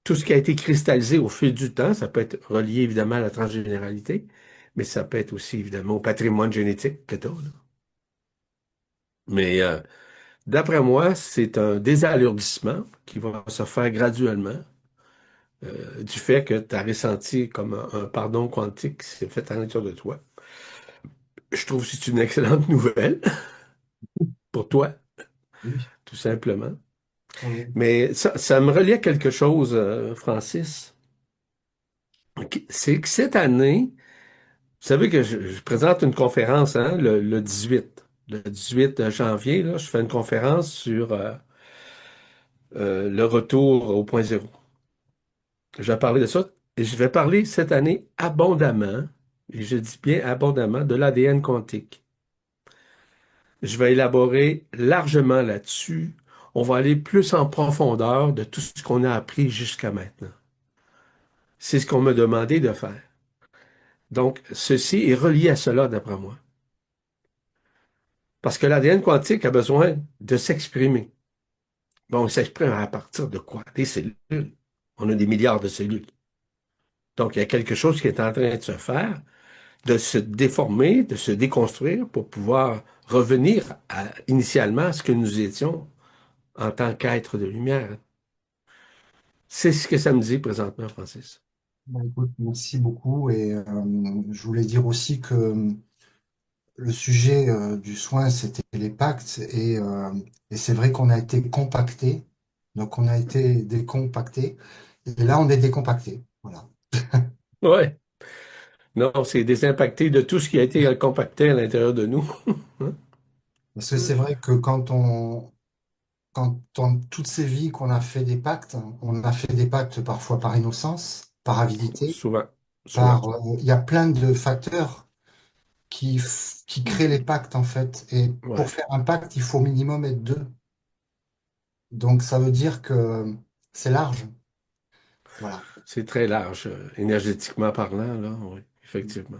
tout ce qui a été cristallisé au fil du temps, ça peut être relié évidemment à la transgénéralité, mais ça peut être aussi évidemment au patrimoine génétique que tu as. Mais d'après moi, c'est un désalourdissement qui va se faire graduellement du fait que tu as ressenti comme un pardon quantique qui s'est fait à l'intérieur de toi. Je trouve que c'est une excellente nouvelle pour toi, Oui. tout simplement. Oui. Mais ça me relie à quelque chose, Francis. C'est que cette année, vous savez que je présente une conférence hein, le 18. Le 18 janvier, là, je fais une conférence sur le retour au point zéro. Je vais parler de ça et je vais parler cette année abondamment, et je dis bien abondamment, de l'ADN quantique. Je vais élaborer largement là-dessus. On va aller plus en profondeur de tout ce qu'on a appris jusqu'à maintenant. C'est ce qu'on m'a demandé de faire. Donc, ceci est relié à cela, d'après moi. Parce que l'ADN quantique a besoin de s'exprimer. Bon, il s'exprime à partir de quoi? Des cellules. On a des milliards de cellules. Donc, il y a quelque chose qui est en train de se faire, de se déformer, de se déconstruire pour pouvoir revenir initialement à ce que nous étions en tant qu'êtres de lumière. C'est ce que ça me dit présentement, Francis. Bah, écoute, merci beaucoup. Et je voulais dire aussi que le sujet du soin, c'était les pactes. Et c'est vrai qu'on a été compacté. Donc, on a été décompacté. Et là, on est décompacté. Voilà. Ouais. Non, c'est désimpacté de tout ce qui a été compacté à l'intérieur de nous. Hein? Parce que c'est vrai que quand dans toutes ces vies qu'on a fait des pactes, on a fait des pactes parfois par innocence, par avidité, Souvent. Souvent. il y a plein de facteurs qui créent les pactes en fait. Et pour Ouais. faire un pacte, il faut au minimum être deux. Donc ça veut dire que c'est large. Voilà. C'est très large, énergétiquement parlant, là, oui, effectivement.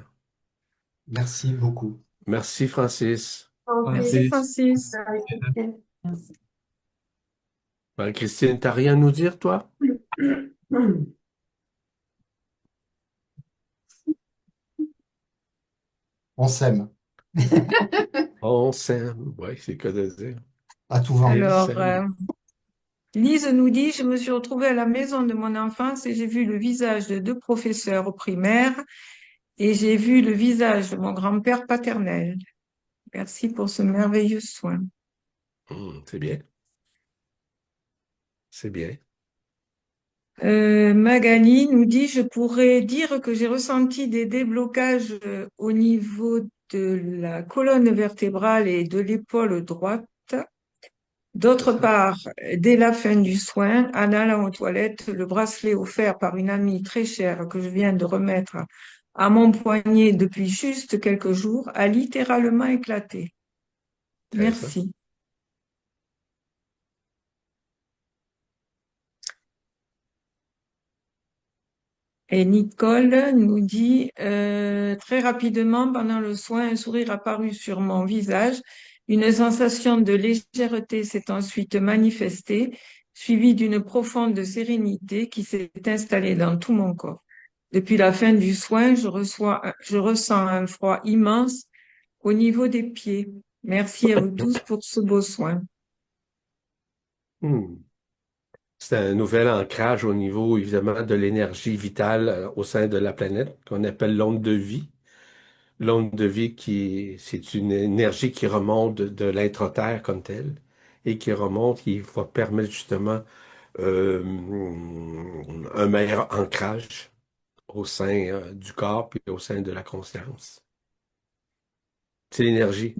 Merci beaucoup. Merci, Francis. Ok. Merci, Francis. Christine. Marie-Christine, t'as rien à nous dire, toi? On s'aime On s'aime. Oui, c'est le cas de dire. à tout vent. Il Alors, s'aime. Lise nous dit, je me suis retrouvée à la maison de mon enfance et j'ai vu le visage de deux professeurs au primaire et j'ai vu le visage de mon grand-père paternel. Merci pour ce merveilleux soin. C'est bien. C'est bien. Magali nous dit, je pourrais dire que j'ai ressenti des déblocages au niveau de la colonne vertébrale et de l'épaule droite. C'est D'autre ça. part, dès la fin du soin, en allant aux toilettes, le bracelet offert par une amie très chère que je viens de remettre à mon poignet depuis juste quelques jours a littéralement éclaté. Intéressant. Merci. Et Nicole nous dit, très rapidement, pendant le soin, un sourire apparut sur mon visage. Une sensation de légèreté s'est ensuite manifestée, suivie d'une profonde sérénité qui s'est installée dans tout mon corps. Depuis la fin du soin, je ressens un froid immense au niveau des pieds. Merci à vous tous pour ce beau soin. Hmm. C'est un nouvel ancrage au niveau, évidemment, de l'énergie vitale au sein de la planète, qu'on appelle l'onde de vie. L'onde de vie c'est une énergie qui remonte de l'intra-terre comme telle et qui remonte, qui va permettre justement euh, un meilleur ancrage au sein du corps puis au sein de la conscience. C'est l'énergie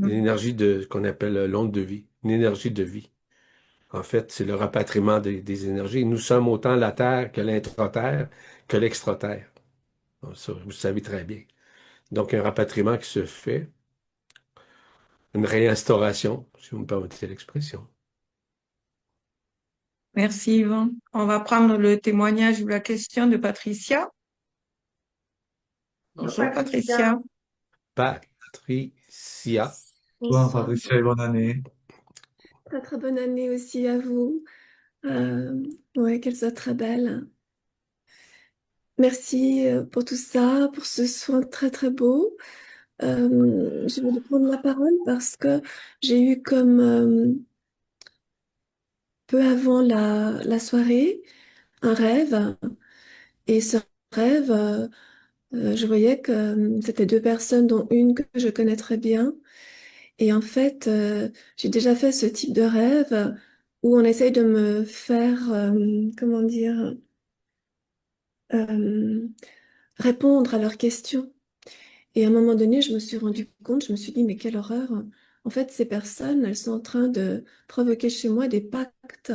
de qu'on appelle l'onde de vie, une énergie de vie. En fait, c'est le rapatriement des énergies. Nous sommes autant la Terre que l'intra-terre que l'extra-terre. Bon, ça, vous le savez très bien. Donc, un rapatriement qui se fait, une réinstauration, si vous me permettez l'expression. Merci Yvon. On va prendre le témoignage ou la question de Patricia. Bonjour Bonjour Patricia. Patricia. Patricia. Bonsoir Bonsoir, Patricia et bonne année. très très bonne année aussi à vous. Ouais, qu'elle soit très belle. Merci pour tout ça, pour ce soin très très beau. Je voulais prendre la parole parce que j'ai eu comme peu avant la soirée un rêve et ce rêve, je voyais que c'était deux personnes dont une que je connais très bien. Et en fait, j'ai déjà fait ce type de rêve où on essaye de me faire, comment dire, euh, répondre à leurs questions. Et à un moment donné, je me suis rendu compte, je me suis dit, mais quelle horreur. En fait, ces personnes, elles sont en train de provoquer chez moi des pactes.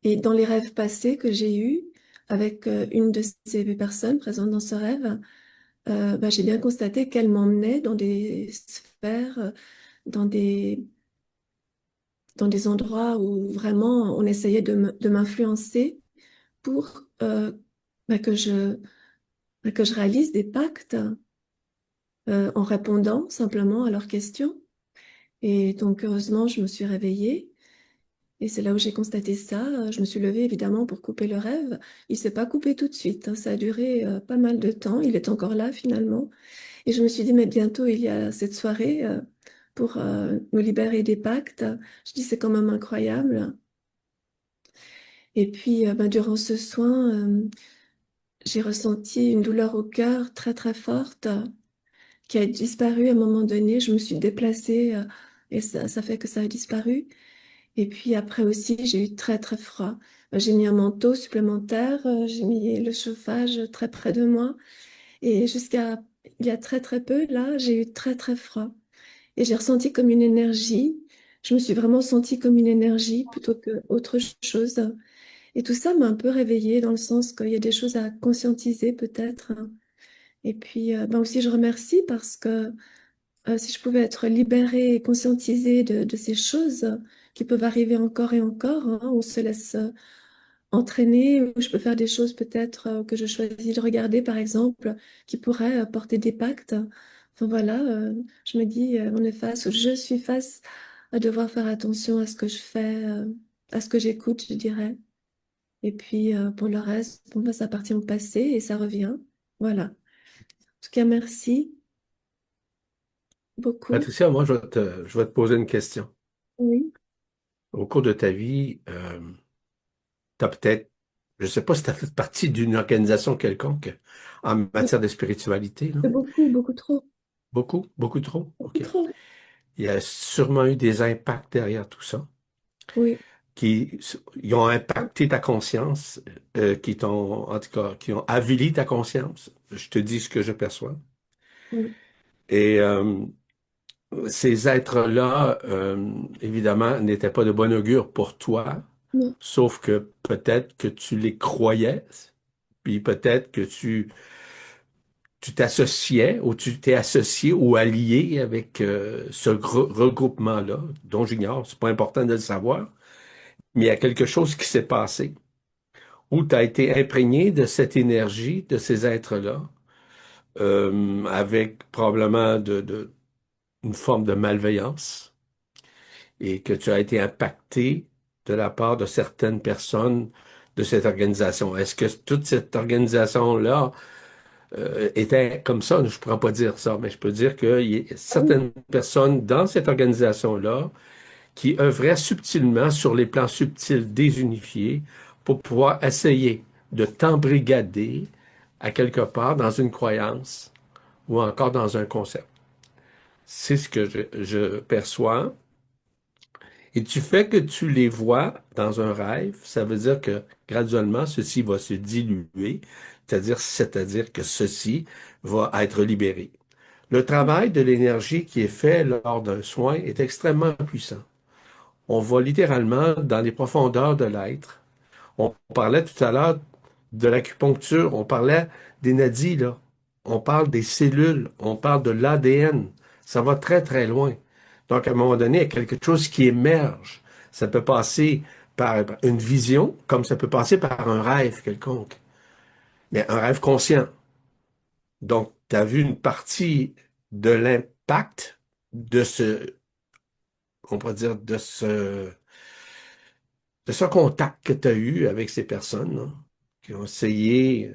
Et dans les rêves passés que j'ai eus avec une de ces personnes présentes dans ce rêve, bah, j'ai bien constaté qu'elle m'emmenait dans des sphères, dans des endroits où vraiment on essayait de m'influencer pour bah, que je réalise des pactes en répondant simplement à leurs questions. Et donc, heureusement, je me suis réveillée et c'est là où j'ai constaté ça. Je me suis levée évidemment pour couper le rêve. Il s'est pas coupé tout de suite, hein. Ça a duré pas mal de temps. Il est encore là finalement. Et je me suis dit, mais bientôt il y a cette soirée pour me libérer des pactes. Je dis, c'est quand même incroyable. Et puis, bah, durant ce soin, j'ai ressenti une douleur au cœur très très forte qui a disparu à un moment donné. Je me suis déplacée et ça fait que ça a disparu. Et puis après aussi, j'ai eu très très froid. J'ai mis un manteau supplémentaire, j'ai mis le chauffage très près de moi. Et jusqu'à il y a très très peu, là, j'ai eu très très froid. Et j'ai ressenti comme une énergie. Je me suis vraiment sentie comme une énergie plutôt qu'autre chose. Et tout ça m'a un peu réveillée dans le sens qu'il y a des choses à conscientiser peut-être. Et puis ben aussi, je remercie parce que si je pouvais être libérée et conscientisée de ces choses qui peuvent arriver encore et encore, hein, on se laisse entraîner, ou je peux faire des choses peut-être que je choisis de regarder, par exemple, qui pourraient porter des pactes. Enfin voilà, je me dis, on est face, ou je suis face à devoir faire attention à ce que je fais, à ce que j'écoute, je dirais. Et puis pour le reste, bon, bah, ça appartient au passé et ça revient. Voilà. En tout cas, merci. beaucoup. Patricia, moi, je vais te poser une question. Oui. Au cours de ta vie, tu as peut-être, je ne sais pas si tu as fait partie d'une organisation quelconque en matière de spiritualité, là. Beaucoup, beaucoup trop. Beaucoup, beaucoup trop. Beaucoup OK. trop. Il y a sûrement eu des impacts derrière tout ça Oui. ils ont impacté ta conscience, qui t'ont, en tout cas, qui ont avili ta conscience. Je te dis ce que je perçois. Oui. Et ces êtres-là, évidemment, n'étaient pas de bon augure pour toi, Non. sauf que peut-être que tu les croyais, puis peut-être que tu t'associais ou tu t'es associé ou allié avec ce regroupement-là, dont j'ignore, c'est pas important de le savoir, mais il y a quelque chose qui s'est passé où tu as été imprégné de cette énergie, de ces êtres-là, avec probablement une forme de malveillance, et que tu as été impacté de la part de certaines personnes de cette organisation. Est-ce que toute cette organisation-là était comme ça? Je ne pourrais pas dire ça, mais je peux dire qu'il y a certaines personnes dans cette organisation-là qui œuvrait subtilement sur les plans subtils désunifiés pour pouvoir essayer de t'embrigader à quelque part dans une croyance ou encore dans un concept. C'est ce que je perçois. Et du fait que tu les vois dans un rêve, ça veut dire que graduellement, ceci va se diluer, c'est-à-dire que ceci va être libéré. Le travail de l'énergie qui est fait lors d'un soin est extrêmement puissant. On va littéralement dans les profondeurs de l'être. On parlait tout à l'heure de l'acupuncture, on parlait des nadis, là. On parle des cellules, on parle de l'ADN. Ça va très, très loin. Donc, à un moment donné, il y a quelque chose qui émerge. Ça peut passer par une vision, comme ça peut passer par un rêve quelconque. Mais un rêve conscient. Donc, tu as vu une partie de l'impact de on pourrait dire, de ce contact que tu as eu avec ces personnes, là, qui ont essayé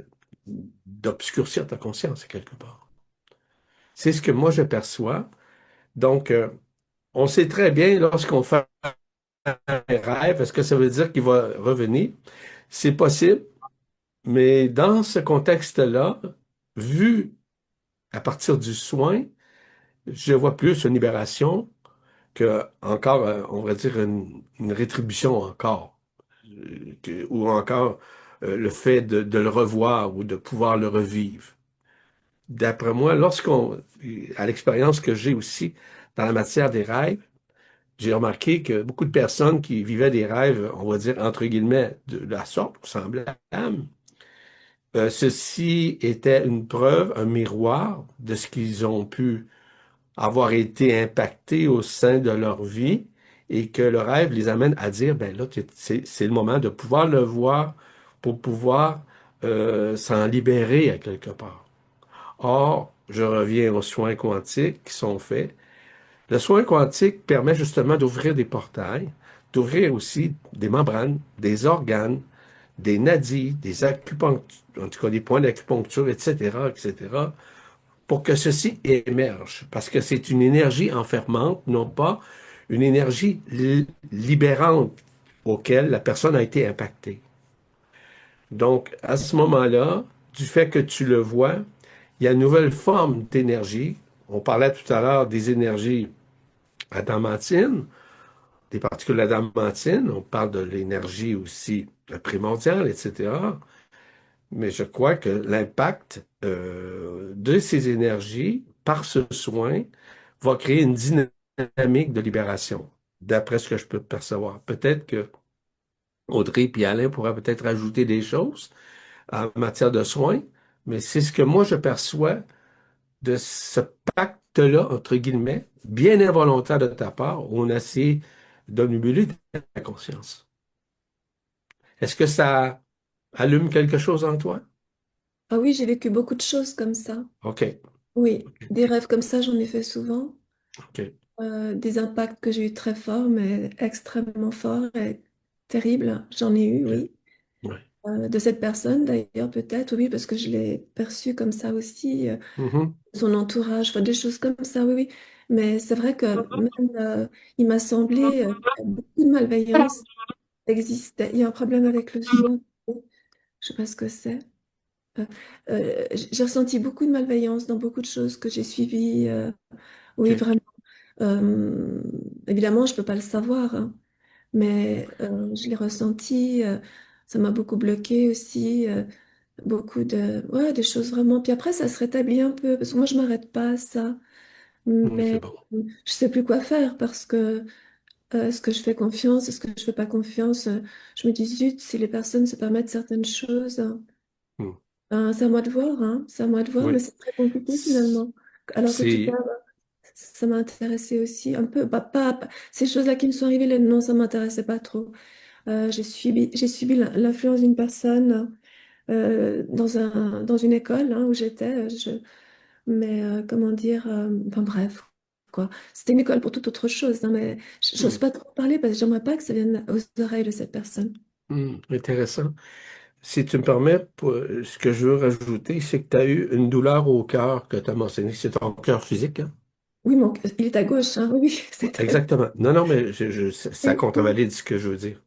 d'obscurcir ta conscience, quelque part. C'est ce que moi je perçois. Donc, on sait très bien lorsqu'on fait un rêve, est-ce que ça veut dire qu'il va revenir? C'est possible, mais dans ce contexte-là, vu à partir du soin, je vois plus une libération que encore, on va dire, une rétribution encore. Ou encore le fait de le revoir ou de pouvoir le revivre. D'après moi, à l'expérience que j'ai aussi dans la matière des rêves, j'ai remarqué que beaucoup de personnes qui vivaient des rêves, on va dire, entre guillemets, de la sorte, ou semblable, ceci était une preuve, un miroir de ce qu'ils ont pu avoir été impactés au sein de leur vie et que le rêve les amène à dire, ben là, c'est le moment de pouvoir le voir pour pouvoir s'en libérer à quelque part. Or, je reviens aux soins quantiques qui sont faits. Le soin quantique permet justement d'ouvrir des portails, d'ouvrir aussi des membranes, des organes, des nadis, des acupunctures, en tout cas des points d'acupuncture, etc., etc., pour que ceci émerge, parce que c'est une énergie enfermante, non pas une énergie libérante auquel la personne a été impactée. Donc, à ce moment-là, du fait que tu le vois, il y a une nouvelle forme d'énergie. On parlait tout à l'heure des énergies adamantines, des particules adamantines, on parle de l'énergie aussi primordiale, etc. Mais je crois que l'impact de ces énergies par ce soin va créer une dynamique de libération, d'après ce que je peux percevoir. Peut-être que Audrey et Alain pourraient peut-être ajouter des choses en matière de soins, mais c'est ce que moi je perçois de ce pacte-là, entre guillemets, bien involontaire de ta part, où on essaie d'omnubiler ta conscience. Est-ce que ça allume quelque chose en toi? Ah oui, j'ai vécu beaucoup de choses comme ça. OK. Oui, OK. des rêves comme ça, j'en ai fait souvent. OK. Des impacts que j'ai eu très forts, mais extrêmement forts et terribles. J'en ai eu, OK. oui. Ouais. De cette personne, d'ailleurs, peut-être, oui, parce que je l'ai perçu comme ça aussi, Mhm. son entourage, enfin, des choses comme ça, oui, oui. Mais c'est vrai que même, il m'a semblé que beaucoup de malveillance existait. Il y a un problème avec le son. Je sais pas ce que c'est. Euh, j'ai ressenti beaucoup de malveillance dans beaucoup de choses que j'ai suivies. Oui, OK. vraiment. Euh, Évidemment, je peux pas le savoir, hein, mais je l'ai ressenti. Ça m'a beaucoup bloqué aussi. Beaucoup de, ouais, des choses vraiment. Puis après, ça se rétablit un peu parce que moi, je m'arrête pas à ça. C'est Mais bon. je sais plus quoi faire parce que est-ce que je fais confiance, est-ce que je fais pas confiance? Je me dis zut, si les personnes se permettent certaines choses. Hmm. C'est à moi de voir, hein. C'est à moi de voir, mais Oui. c'est très compliqué finalement. Alors que tu C'est, parles, ça m'a intéressé aussi un peu. Bah, ces choses-là qui me sont arrivées, non, ça m'intéressait pas trop. J'ai subi l'influence d'une personne dans une école hein, où j'étais. Mais comment dire, enfin bref, quoi. C'était une école pour toute autre chose, hein, mais j'ose hmm, pas trop parler parce que j'aimerais pas que ça vienne aux oreilles de cette personne. intéressant. Si tu me permets, ce que je veux rajouter, c'est que tu as eu une douleur au cœur que tu as mentionné. C'est ton cœur physique, hein? Oui, il est à gauche, hein, oui, c'est très... Exactement. Non, non, mais ça Oui, oui. contrevalide ce que je veux dire.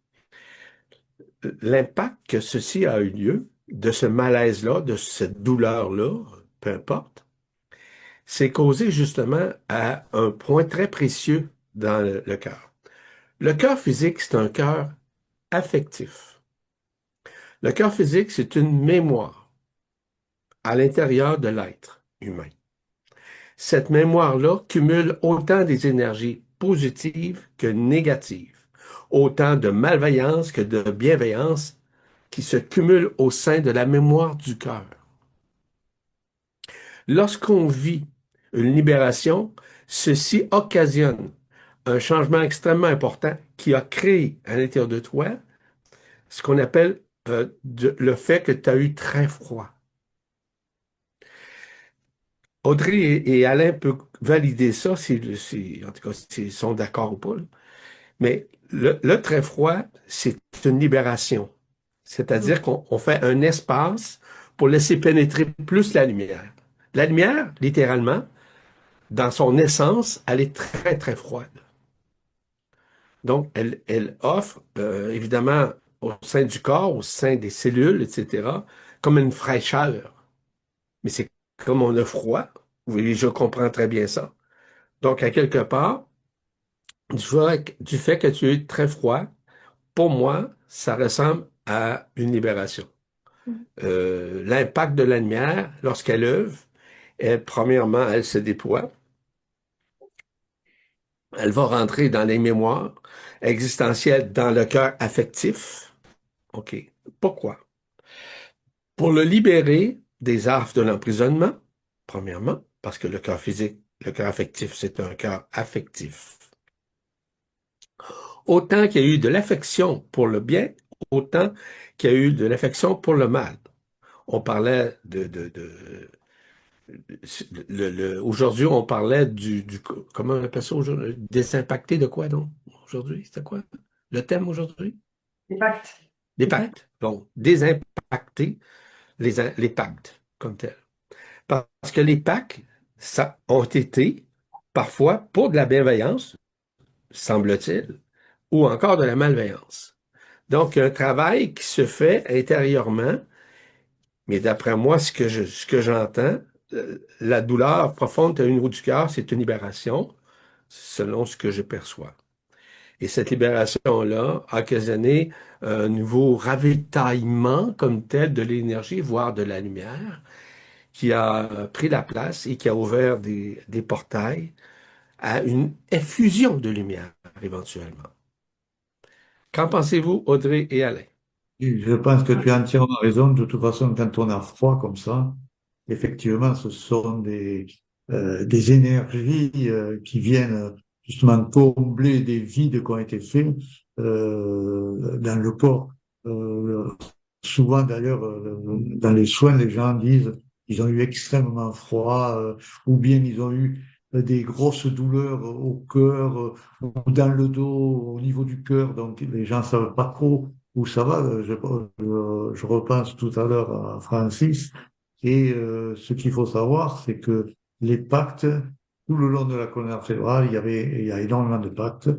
L'impact que ceci a eu lieu, de ce malaise-là, de cette douleur-là, peu importe, c'est causé justement à un point très précieux dans le cœur. Le cœur physique, c'est un cœur affectif. Le cœur physique, c'est une mémoire à l'intérieur de l'être humain. Cette mémoire-là cumule autant des énergies positives que négatives, autant de malveillance que de bienveillance qui se cumulent au sein de la mémoire du cœur. Lorsqu'on vit une libération, ceci occasionne un changement extrêmement important qui a créé à l'intérieur de toi ce qu'on appelle le fait que tu as eu très froid. Audrey et Alain peuvent valider ça, en tout cas, s'ils sont d'accord ou pas, là. Mais le très froid, c'est une libération. C'est-à-dire qu'on fait un espace pour laisser pénétrer plus la lumière. La lumière, littéralement, dans son essence, elle est très, très froide. Donc, elle offre, évidemment, au sein du corps, au sein des cellules, etc., comme une fraîcheur. Mais c'est comme on a froid. Oui, je comprends très bien ça. Donc, à quelque part, du fait que tu es très froid, pour moi, ça ressemble à une libération. L'impact de la lumière, lorsqu'elle œuvre, premièrement, elle se déploie. Elle va rentrer dans les mémoires existentielles, dans le cœur affectif. OK. Pourquoi? Pour le libérer des affres de l'emprisonnement, premièrement, parce que le cœur physique, le cœur affectif, c'est un cœur affectif. Autant qu'il y a eu de l'affection pour le bien, autant qu'il y a eu de l'affection pour le mal. On parlait aujourd'hui, on parlait comment on appelle ça aujourd'hui? Désimpacté de quoi, donc? Aujourd'hui, c'était quoi? Le thème aujourd'hui? Les pactes. Des C'est pas... pactes. Donc, désimpacter les pactes comme tels. Parce que les pactes, ça ont été parfois pour de la bienveillance, semble-t-il, ou encore de la malveillance. Donc, il y a un travail qui se fait intérieurement, mais d'après moi, ce que j'entends, la douleur profonde au niveau du cœur, c'est une libération, selon ce que je perçois. Et cette libération-là a occasionné un nouveau ravitaillement comme tel de l'énergie, voire de la lumière, qui a pris la place et qui a ouvert des portails à une effusion de lumière, éventuellement. Qu'en pensez-vous, Audrey et Alain? Et je pense que tu as entièrement raison. De toute façon, quand on a froid comme ça, effectivement, ce sont des énergies qui viennent justement combler des vides qui ont été faits dans le corps. Euh, Souvent, d'ailleurs, dans les soins, les gens disent ils ont eu extrêmement froid, ou bien ils ont eu des grosses douleurs au cœur, ou dans le dos, au niveau du cœur. Donc, les gens savent pas trop où ça va. Je repense tout à l'heure à Francis. Et ce qu'il faut savoir, c'est que les pactes tout le long de la colonne vertébrale, il y a énormément de pactes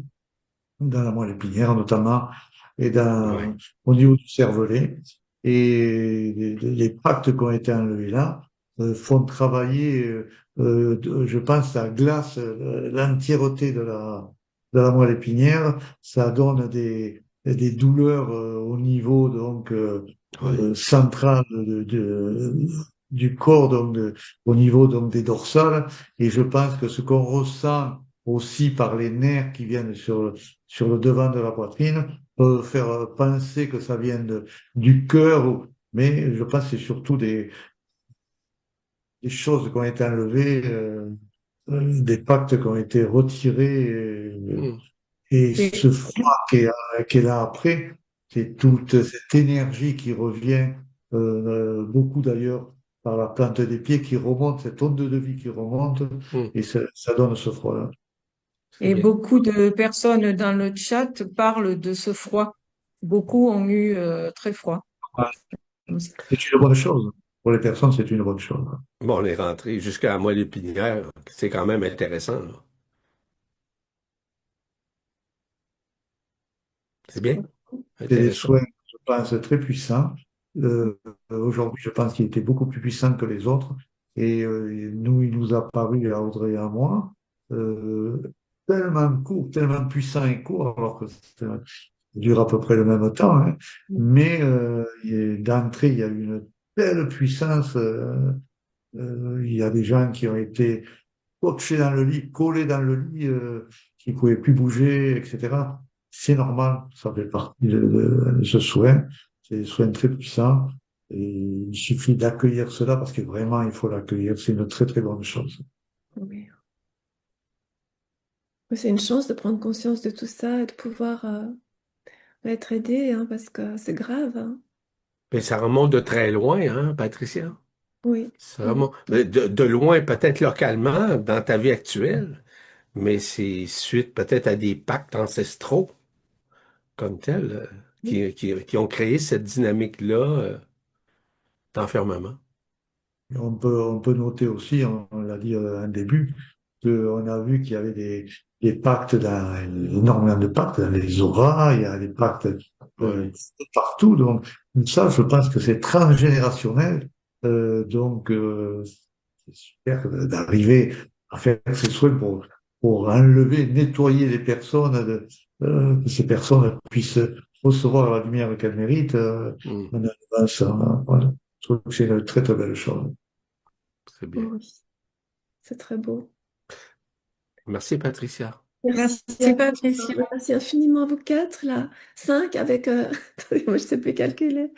dans la moelle épinière notamment, et Ouais. au niveau du cervelet. Et les pactes qui ont été enlevés là font travailler, je pense, ça glace l'entièreté de la moelle épinière. Ça donne des douleurs au niveau donc Ouais. central du corps, donc au niveau donc des dorsales. Et je pense que ce qu'on ressent aussi par les nerfs qui viennent sur le devant de la poitrine peut faire penser que ça vient du cœur, mais je pense que c'est surtout des choses qui ont été enlevées, des pactes qui ont été retirés, Hmm. et Et, ce froid qui est là après, c'est toute cette énergie qui revient, beaucoup d'ailleurs par la plante des pieds qui remonte, cette onde de vie qui remonte, Hmm. et ça donne ce froid-là. C'est et bien. beaucoup de personnes dans le chat parlent de ce froid. Beaucoup ont eu très froid. C'est une bonne chose. Pour les personnes, c'est une bonne chose. Bon, on est rentré jusqu'à la moelle épinière. C'est quand même intéressant, là. C'est bien. C'est des Intéressant. soins, je pense, très puissants. Aujourd'hui, je pense qu'il était beaucoup plus puissant que les autres. Et nous, il nous a paru, à Audrey et à moi, euh, tellement court, tellement puissant et court, alors que ça dure à peu près le même temps. Hein. Mais d'entrée, il y a eu une telle puissance. Il y a des gens qui ont été coachés dans le lit, collés dans le lit, qui ne pouvaient plus bouger, etc. C'est normal, ça fait partie de ce soin. C'est des soins très puissants. Et il suffit d'accueillir cela parce que vraiment, il faut l'accueillir. C'est une très, très bonne chose. Oui. C'est une chance de prendre conscience de tout ça et de pouvoir être aidé, hein, parce que c'est grave, hein. Mais ça remonte de très loin, hein, Patricia? Oui, Ça oui, remonte de loin, peut-être localement, dans ta vie actuelle, mais c'est suite peut-être à des pactes ancestraux comme tels, oui. qui ont créé cette dynamique-là, d'enfermement. On peut noter aussi, on l'a dit en début, qu'on a vu qu'il y avait des pactes, énormément de pactes dans les auras, il y a des pactes Ouais. partout. Donc, ça, je pense que c'est transgénérationnel. Donc, c'est super d'arriver à faire ces soins pour enlever, nettoyer les personnes, que ces personnes puissent recevoir la lumière qu'elles méritent. Hmm. En enlevant ça, voilà. Je trouve que c'est une très, très belle chose. C'est bien. Oui, c'est très beau. Merci, Patricia. Merci Merci, à Patricia. merci infiniment à vous quatre, là. Cinq avec, attendez, moi je ne sais plus calculer,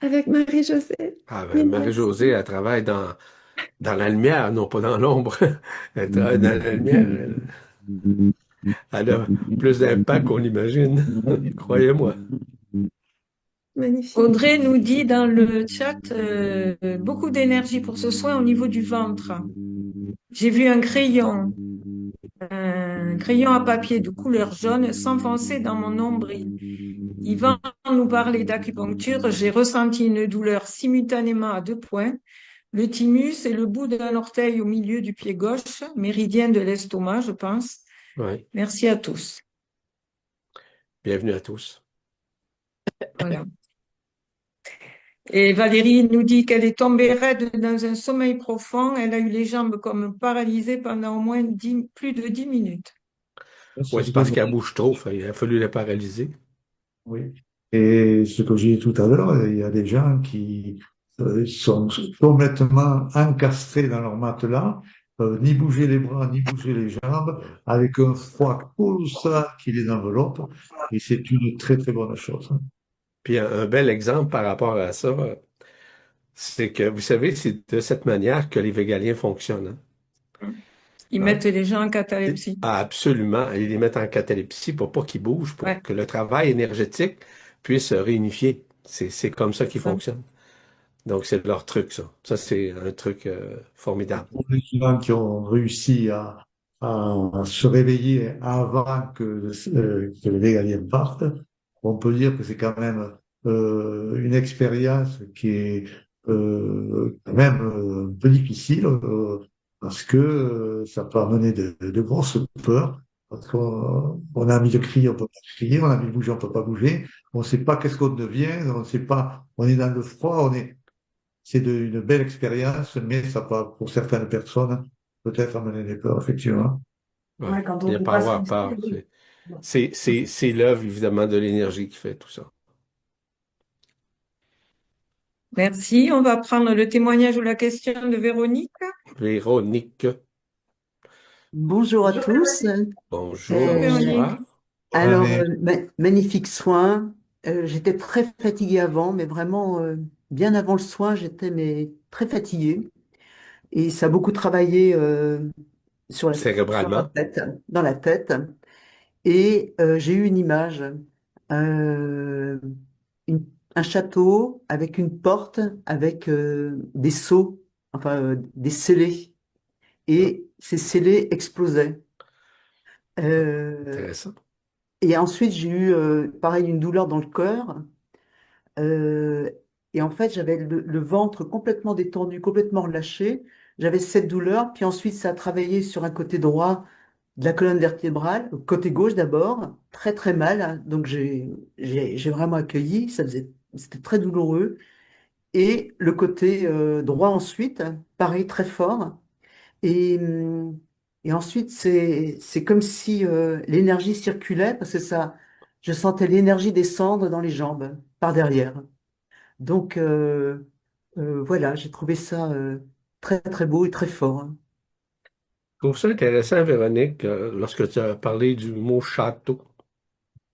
avec Marie-Josée. Ah, ben, Mille merci. Marie-Josée, elle travaille dans la lumière, non pas dans l'ombre. Elle travaille dans la lumière. Elle a plus d'impact qu'on l'imagine. Croyez-moi. Magnifique. Audrey nous dit dans le chat beaucoup d'énergie pour ce soin au niveau du ventre. J'ai vu un crayon à papier de couleur jaune s'enfoncer dans mon nombril. Yvan nous parlait d'acupuncture. J'ai ressenti une douleur simultanément à 2 points, le thymus et le bout d'un orteil au milieu du pied gauche, méridien de l'estomac, je pense. Oui. Merci à tous. Bienvenue à tous. Voilà. Et Valérie nous dit qu'elle est tombée raide dans un sommeil profond. Elle a eu les jambes comme paralysées pendant au moins plus de 10 minutes. C'est Oui, ce c'est que parce qu'elle bouge trop. Il a fallu la paralyser. Oui. Et ce que j'ai dit tout à l'heure, il y a des gens qui sont complètement encastrés dans leur matelas, ni bouger les bras, ni bouger les jambes, avec un froid colossal qui les enveloppe. Et c'est une très, très bonne chose. Puis un bel exemple par rapport à ça, c'est que, vous savez, c'est de cette manière que les végaliens fonctionnent. Ils Hein? mettent les gens en catalepsie. Ah, absolument. Ils les mettent en catalepsie pour pas qu'ils bougent, pour Ouais, que le travail énergétique puisse se réunifier. C'est comme ça c'est qu'ils ça. fonctionnent. Donc, c'est leur truc, ça. Ça, c'est un truc formidable. Pour les gens qui ont réussi à se réveiller avant que les Végaliens partent, on peut dire que c'est quand même une expérience qui est quand même un peu difficile. parce que ça peut amener de grosses peurs. Parce qu'on a envie de crier, on peut pas crier, on a envie de bouger, on peut pas bouger. On ne sait pas qu'est-ce qu'on devient, on ne sait pas, on est dans le froid, c'est une belle expérience, mais ça peut, pour certaines personnes, peut-être amener des peurs, effectivement. Ouais. Ouais, quand Il on n'y a n'est pas à pas avoir sensible, peur. oui. C'est l'œuvre, évidemment, de l'énergie qui fait tout ça. Merci. On va prendre le témoignage ou la question de Véronique. Véronique, Bonjour à Bonjour, tous. bonjour, Bonjour Euh, Véronique. bonsoir. Bonne alors, année. magnifique soin. J'étais très fatiguée avant, mais vraiment, bien avant le soin, j'étais très fatiguée. Et ça a beaucoup travaillé sur la Cérébralement. tête, dans la tête. Et j'ai eu une image, euh, une- un château avec une porte, avec des sceaux, enfin des scellés. Ah, Et ces scellés explosaient. ah, Euh, intéressant. Et ensuite, j'ai eu, pareil, une douleur dans le cœur. euh, et en fait, j'avais le ventre complètement détendu, complètement relâché. J'avais cette douleur. Puis ensuite, ça a travaillé sur un côté droit de la colonne vertébrale, côté gauche d'abord, très très mal, hein. Donc j'ai vraiment accueilli. C'était très douloureux. Et le côté droit ensuite, pareil, très fort. Et, hum, et ensuite, c'est comme si l'énergie circulait parce que je sentais l'énergie descendre dans les jambes par derrière. Donc voilà, j'ai trouvé ça très très beau et très fort, hein. Je trouve ça intéressant, Véronique, lorsque tu as parlé du mot château.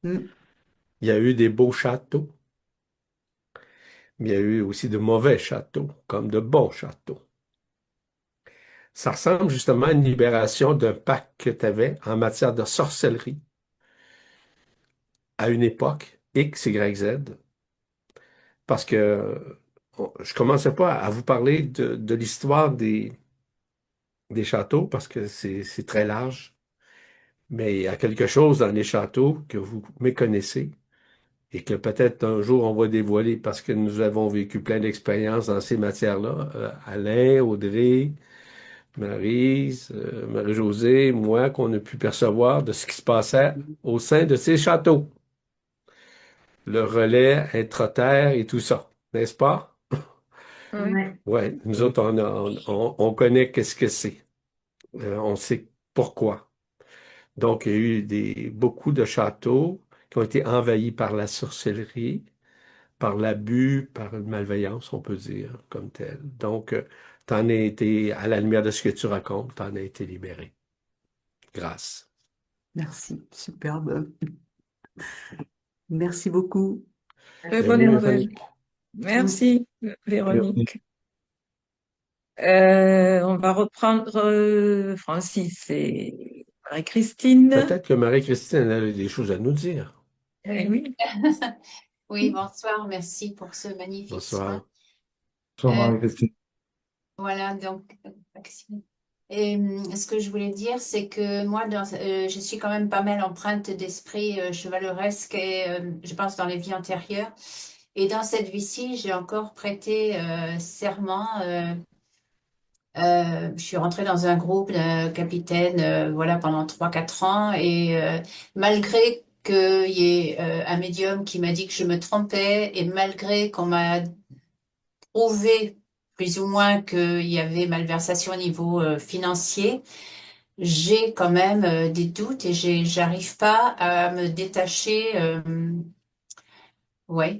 Mm. Il y a eu des beaux châteaux, mais il y a eu aussi de mauvais châteaux, comme de bons châteaux. Ça ressemble justement à une libération d'un pacte que tu avais en matière de sorcellerie à une époque, X, Y, Z, parce que je commençais pas à vous parler de l'histoire des châteaux, parce que c'est très large, mais il y a quelque chose dans les châteaux que vous méconnaissez et que peut-être un jour on va dévoiler parce que nous avons vécu plein d'expériences dans ces matières-là. Alain, Audrey, Maryse, Marie-Josée, moi, qu'on a pu percevoir de ce qui se passait au sein de ces châteaux. Le relais intra-terre et tout ça, n'est-ce pas? Oui. Ouais. Ouais, nous autres, on connaît qu'est-ce que c'est. On sait pourquoi. Donc, il y a eu beaucoup de châteaux qui ont été envahis par la sorcellerie, par l'abus, par une malveillance, on peut dire, comme tel. Donc, t'en as été, à la lumière de ce que tu racontes, t'en as été libéré. Grâce. Merci, superbe. Merci beaucoup. Très Merci, Bienvenue, bonne Véronique. nouvelle. Véronique. Mm. Merci Véronique. Véronique. On va reprendre Francis et Marie-Christine. Peut-être que Marie-Christine a des choses à nous dire. Eh oui. Oui, bonsoir, merci pour ce magnifique soin. Bonsoir. Bonsoir Euh, Marie-Christine. voilà, donc, Maxime. Et ce que je voulais dire, c'est que moi, je suis quand même pas mal empreinte d'esprit chevaleresque et je pense dans les vies antérieures. Et dans cette vie-ci, j'ai encore prêté serment. Je suis rentrée dans un groupe de capitaine, voilà, pendant 3 4 ans. Et malgré qu'il y ait un médium qui m'a dit que je me trompais, et malgré qu'on m'a prouvé plus ou moins qu'il y avait malversation au niveau financier, j'ai quand même des doutes et j'arrive pas à me détacher. Ouais,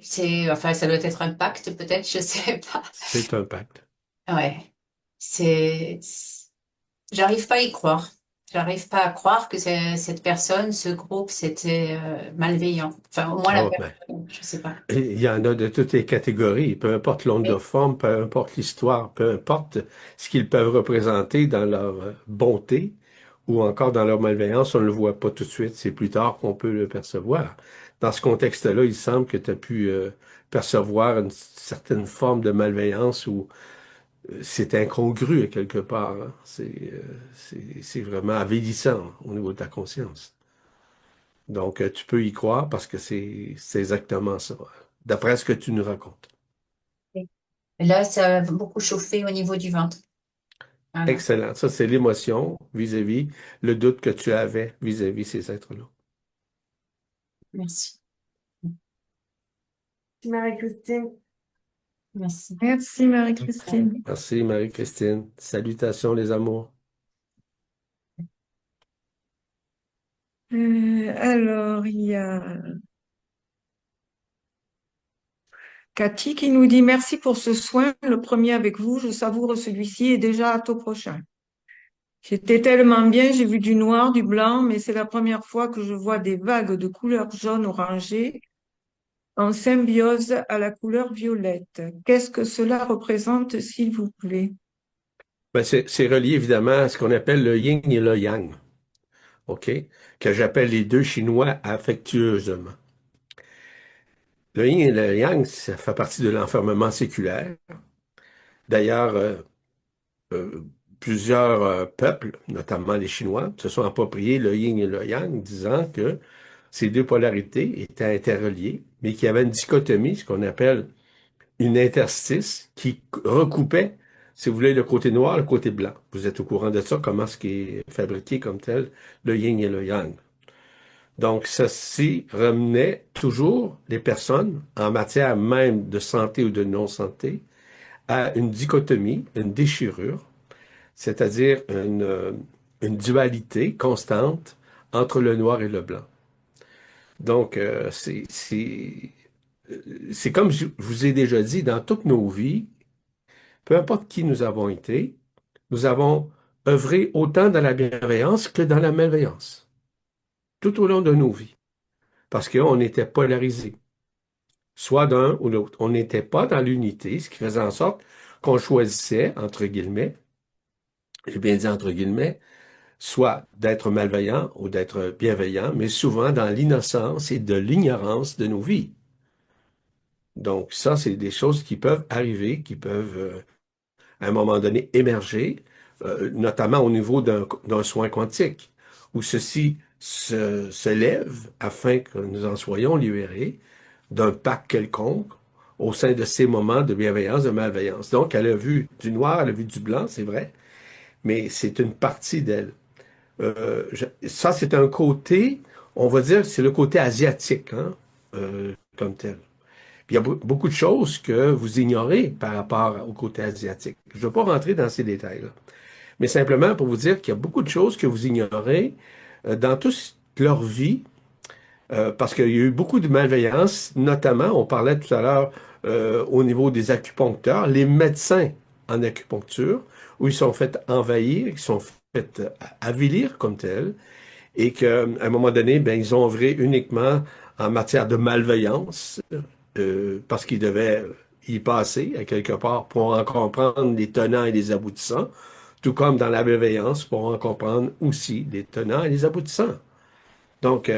enfin, ça doit être un pacte, peut-être, je sais pas. C'est un pacte. Ouais, c'est, j'arrive pas à y croire. J'arrive pas à croire que cette personne, ce groupe, c'était malveillant. Enfin, au moins la Oh, ben, personne, je sais pas. il y en a de toutes les catégories, peu importe l'onde de forme, peu importe l'histoire, peu importe ce qu'ils peuvent représenter dans leur bonté ou encore dans leur malveillance, on ne le voit pas tout de suite, c'est plus tard qu'on peut le percevoir. Dans ce contexte-là, il semble que tu as pu percevoir une certaine forme de malveillance ou c'est incongru quelque part, hein. C'est vraiment avilissant au niveau de ta conscience. Donc, tu peux y croire parce que c'est exactement ça, d'après ce que tu nous racontes. Et là, ça a beaucoup chauffé au niveau du ventre. Voilà. Excellent. Ça, c'est l'émotion vis-à-vis le doute que tu avais vis-à-vis ces êtres-là. Merci. Marie-Christine. Merci. Merci Marie-Christine. Merci, Marie-Christine. Salutations, les amours. Alors, il y a Cathy qui nous dit merci pour ce soin, le premier avec vous, je savoure celui-ci et déjà hâte au prochain. J'étais tellement bien, j'ai vu du noir, du blanc, mais c'est la première fois que je vois des vagues de couleur jaune orangée en symbiose à la couleur violette. Qu'est-ce que cela représente, s'il vous plaît? Ben, c'est relié évidemment à ce qu'on appelle le yin et le yang, OK? Que j'appelle les deux Chinois affectueusement. Le yin et le yang, ça fait partie de l'enfermement séculaire. D'ailleurs, euh, plusieurs peuples, notamment les Chinois, se sont appropriés le yin et le yang, disant que ces deux polarités étaient interreliées, mais qu'il y avait une dichotomie, ce qu'on appelle une interstice, qui recoupait, si vous voulez, le côté noir, le côté blanc. Vous êtes au courant de ça, comment ce qui est fabriqué comme tel, le yin et le yang. Donc, ceci remenait toujours les personnes, en matière même de santé ou de non-santé, à une dichotomie, une déchirure, c'est-à-dire une dualité constante entre le noir et le blanc. Donc, c'est comme je vous ai déjà dit, dans toutes nos vies, peu importe qui nous avons été, nous avons œuvré autant dans la bienveillance que dans la malveillance, tout au long de nos vies, parce qu'on était polarisés, soit d'un ou l'autre. On n'était pas dans l'unité, ce qui faisait en sorte qu'on choisissait, entre guillemets, j'ai bien dit entre guillemets, soit d'être malveillant ou d'être bienveillant, mais souvent dans l'innocence et de l'ignorance de nos vies. Donc ça, c'est des choses qui peuvent arriver, qui peuvent à un moment donné émerger, notamment au niveau d'un soin quantique, où ceci se lève afin que nous en soyons libérés d'un pacte quelconque au sein de ces moments de bienveillance, de malveillance. Donc, elle a vu du noir, elle a vu du blanc, c'est vrai, mais c'est une partie d'elle. Ça, c'est un côté, on va dire, c'est le côté asiatique, hein, comme tel. Puis il y a beaucoup de choses que vous ignorez par rapport au côté asiatique. Je ne veux pas rentrer dans ces détails-là, mais simplement pour vous dire qu'il y a beaucoup de choses que vous ignorez dans toute leur vie, parce qu'il y a eu beaucoup de malveillance, notamment, on parlait tout à l'heure au niveau des acupuncteurs, les médecins en acupuncture, où ils sont fait envahir, ils sont fait avilir comme tels, et qu'à un moment donné, ben, ils ont œuvré uniquement en matière de malveillance, parce qu'ils devaient y passer à quelque part pour en comprendre les tenants et les aboutissants, tout comme dans la bienveillance pour en comprendre aussi les tenants et les aboutissants. Donc,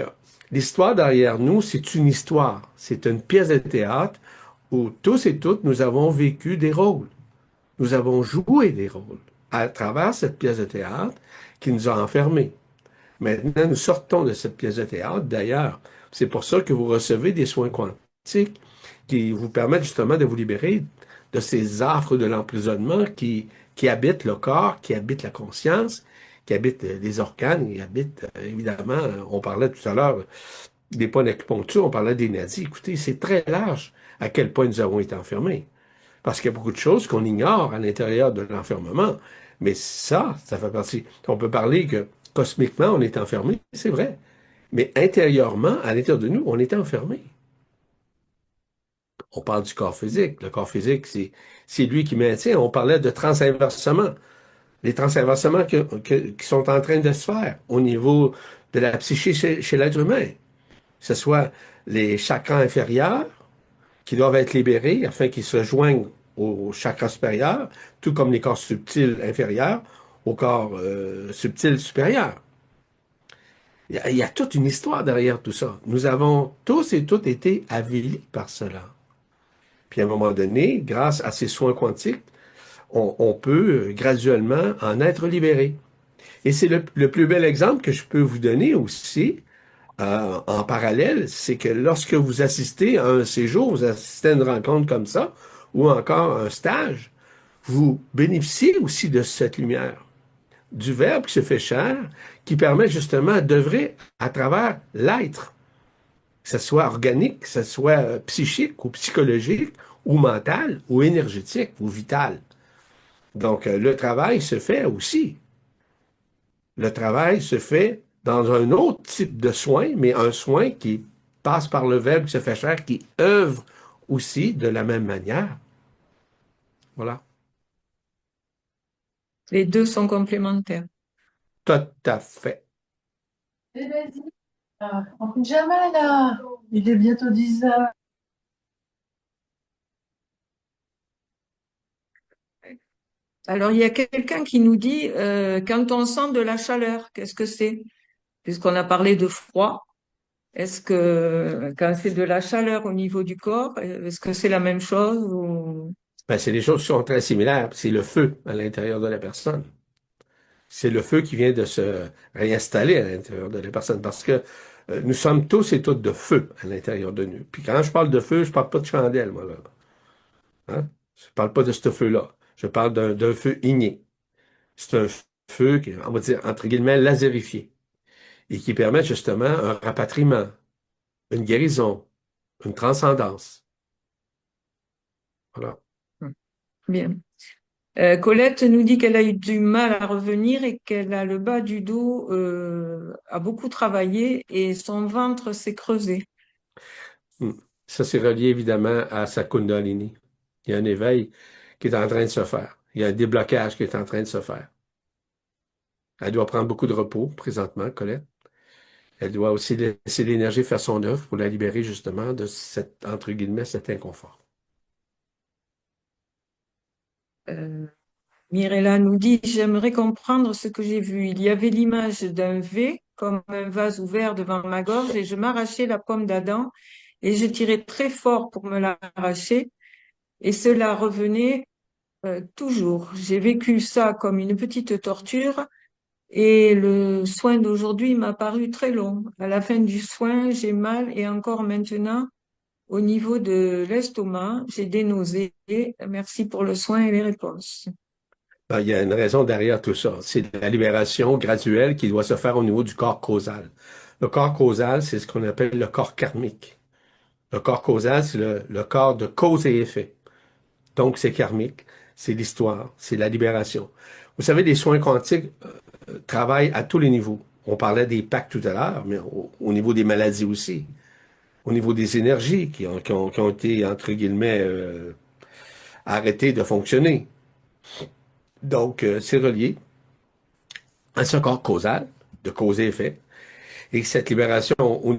l'histoire derrière nous, c'est une histoire, c'est une pièce de théâtre où tous et toutes, nous avons vécu des rôles. Nous avons joué des rôles à travers cette pièce de théâtre qui nous a enfermés. Maintenant, nous sortons de cette pièce de théâtre. D'ailleurs, c'est pour ça que vous recevez des soins quantiques qui vous permettent justement de vous libérer de ces affres de l'emprisonnement qui habitent le corps, qui habitent la conscience, qui habitent les organes, qui habitent, évidemment, on parlait tout à l'heure des points d'acupuncture, on parlait des nazis. Écoutez, c'est très large à quel point nous avons été enfermés. Parce qu'il y a beaucoup de choses qu'on ignore à l'intérieur de l'enfermement. Mais ça fait partie. On peut parler que cosmiquement, on est enfermé, c'est vrai. Mais intérieurement, à l'intérieur de nous, on est enfermé. On parle du corps physique. Le corps physique, c'est lui qui maintient. On parlait de transinversement. Les transinversements qui sont en train de se faire au niveau de la psyché chez l'être humain. Que ce soit les chakras inférieurs qui doivent être libérés afin qu'ils se joignent au chakra supérieur, tout comme les corps subtils inférieurs au corps subtil supérieur. Il y a toute une histoire derrière tout ça. Nous avons tous et toutes été avilis par cela. Puis à un moment donné, grâce à ces soins quantiques, on peut graduellement en être libéré. Et c'est le plus bel exemple que je peux vous donner aussi, en parallèle, c'est que lorsque vous assistez à un séjour, vous assistez à une rencontre comme ça, ou encore un stage, vous bénéficiez aussi de cette lumière, du Verbe qui se fait chair, qui permet justement d'œuvrer à travers l'être, que ce soit organique, que ce soit psychique ou psychologique, ou mental, ou énergétique, ou vital. Donc, le travail se fait aussi. Le travail se fait dans un autre type de soin, mais un soin qui passe par le Verbe qui se fait chair, qui œuvre aussi de la même manière. Voilà. Les deux sont complémentaires. Tout à fait. Eh ben, dis, en pyjama, là. Il est bientôt 10 heures. Alors, il y a quelqu'un qui nous dit, quand on sent de la chaleur, qu'est-ce que c'est? Puisqu'on a parlé de froid, est-ce que quand c'est de la chaleur au niveau du corps, est-ce que c'est la même chose ou... Ben, c'est des choses qui sont très similaires. C'est le feu à l'intérieur de la personne. C'est le feu qui vient de se réinstaller à l'intérieur de la personne parce que nous sommes tous et toutes de feu à l'intérieur de nous. Puis quand je parle de feu, je parle pas de chandelle, moi, là. Hein? Je parle pas de ce feu-là. Je parle d'un feu igné. C'est un feu qui, on va dire, entre guillemets, laserifié et qui permet justement un rapatriement, une guérison, une transcendance. Voilà. Bien. Colette nous dit qu'elle a eu du mal à revenir et qu'elle a le bas du dos a beaucoup travaillé et son ventre s'est creusé. Hmm. Ça, c'est relié évidemment à sa Kundalini. Il y a un éveil qui est en train de se faire. Il y a un déblocage qui est en train de se faire. Elle doit prendre beaucoup de repos présentement, Colette. Elle doit aussi laisser l'énergie faire son œuvre pour la libérer justement de cet, entre guillemets, cet inconfort. Euh, Mirella nous dit, j'aimerais comprendre ce que j'ai vu. Il y avait l'image d'un V comme un vase ouvert devant ma gorge et je m'arrachais la pomme d'Adam et je tirais très fort pour me l'arracher et cela revenait toujours. J'ai vécu ça comme une petite torture et le soin d'aujourd'hui m'a paru très long. À la fin du soin, j'ai mal et encore maintenant au niveau de l'estomac, j'ai des nausées. Merci pour le soin et les réponses. Ben, il y a une raison derrière tout ça. C'est la libération graduelle qui doit se faire au niveau du corps causal. Le corps causal, c'est ce qu'on appelle le corps karmique. Le corps causal, c'est le corps de cause et effet. Donc, c'est karmique, c'est l'histoire, c'est la libération. Vous savez, les soins quantiques travaillent à tous les niveaux. On parlait des pactes tout à l'heure, mais au niveau des maladies aussi, au niveau des énergies qui ont été, entre guillemets, arrêtées de fonctionner. Donc, c'est relié à ce corps causal, de cause et effet, et cette libération au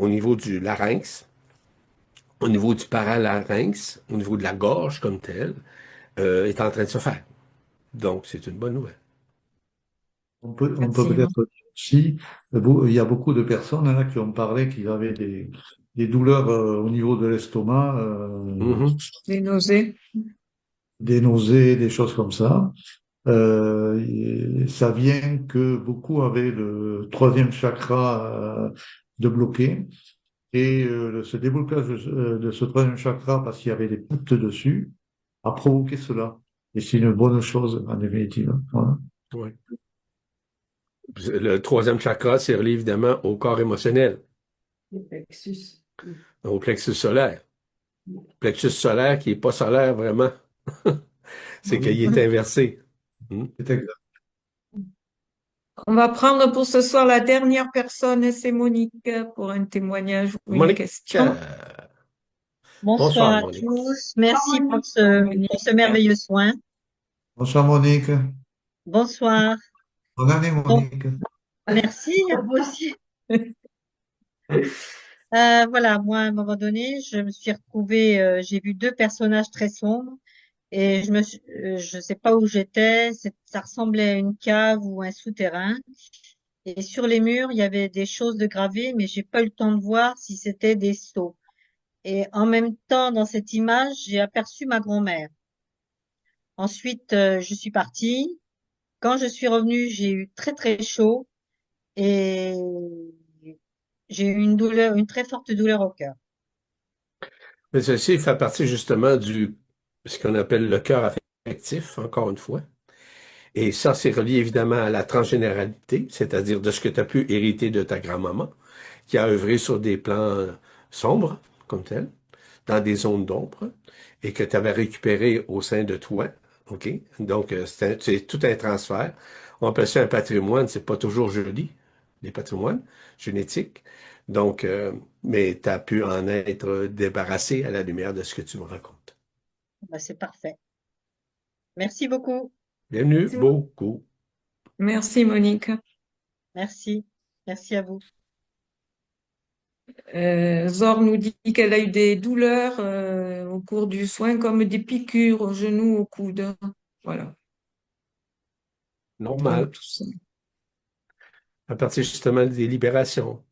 niveau du larynx, au niveau du paralarynx, au niveau de la gorge comme telle, est en train de se faire. Donc, c'est une bonne nouvelle. On peut peut-être dire aussi, il y a beaucoup de personnes là, qui ont parlé qu'ils avaient des douleurs au niveau de l'estomac, Les nausées. des nausées, des choses comme ça. Et ça vient que beaucoup avaient le troisième chakra de bloqué. Et ce déblocage de ce troisième chakra, parce qu'il y avait des gouttes dessus, a provoqué cela. Et c'est une bonne chose, en définitive. Voilà. Oui. Le troisième chakra, c'est relié évidemment au corps émotionnel, Le plexus. au plexus solaire. Plexus solaire qui n'est pas solaire vraiment, c'est qu'il est inversé. C'est exact. On va prendre pour ce soir la dernière personne, c'est Monique, pour un témoignage ou une Monique, question. Bonsoir bonsoir à Monique. tous. Merci pour ce merveilleux soin. Bonsoir Monique. Bonsoir. Bonne année Bon, Monique. merci à vous aussi. Voilà, moi, à un moment donné, je me suis retrouvée, j'ai vu deux personnages très sombres et je sais pas où j'étais. Ça ressemblait à une cave ou un souterrain. Et sur les murs, il y avait des choses de gravées, mais j'ai pas eu le temps de voir si c'était des sceaux. Et en même temps, dans cette image, j'ai aperçu ma grand-mère. Ensuite, je suis partie. Quand je suis revenue, j'ai eu très très chaud et j'ai eu une douleur, une très forte douleur au cœur. Mais ceci fait partie justement ce qu'on appelle le cœur collectif, encore une fois. Et ça, c'est relié évidemment à la transgénéralité, c'est-à-dire de ce que tu as pu hériter de ta grand-maman, qui a œuvré sur des plans sombres, comme tel, dans des zones d'ombre, et que tu avais récupéré au sein de toi. OK? Donc, c'est tout un transfert. On appelle ça un patrimoine, c'est pas toujours joli, les patrimoines génétiques. Donc, mais tu as pu en être débarrassé à la lumière de ce que tu me racontes. Bah, c'est parfait. Merci beaucoup. Bienvenue, Merci beaucoup. beaucoup. Merci, Monique. Merci. Merci à vous. Zor nous dit qu'elle a eu des douleurs au cours du soin, comme des piqûres au genou, au coude. Voilà. Normal, Donc, tout ça. à partir justement des libérations.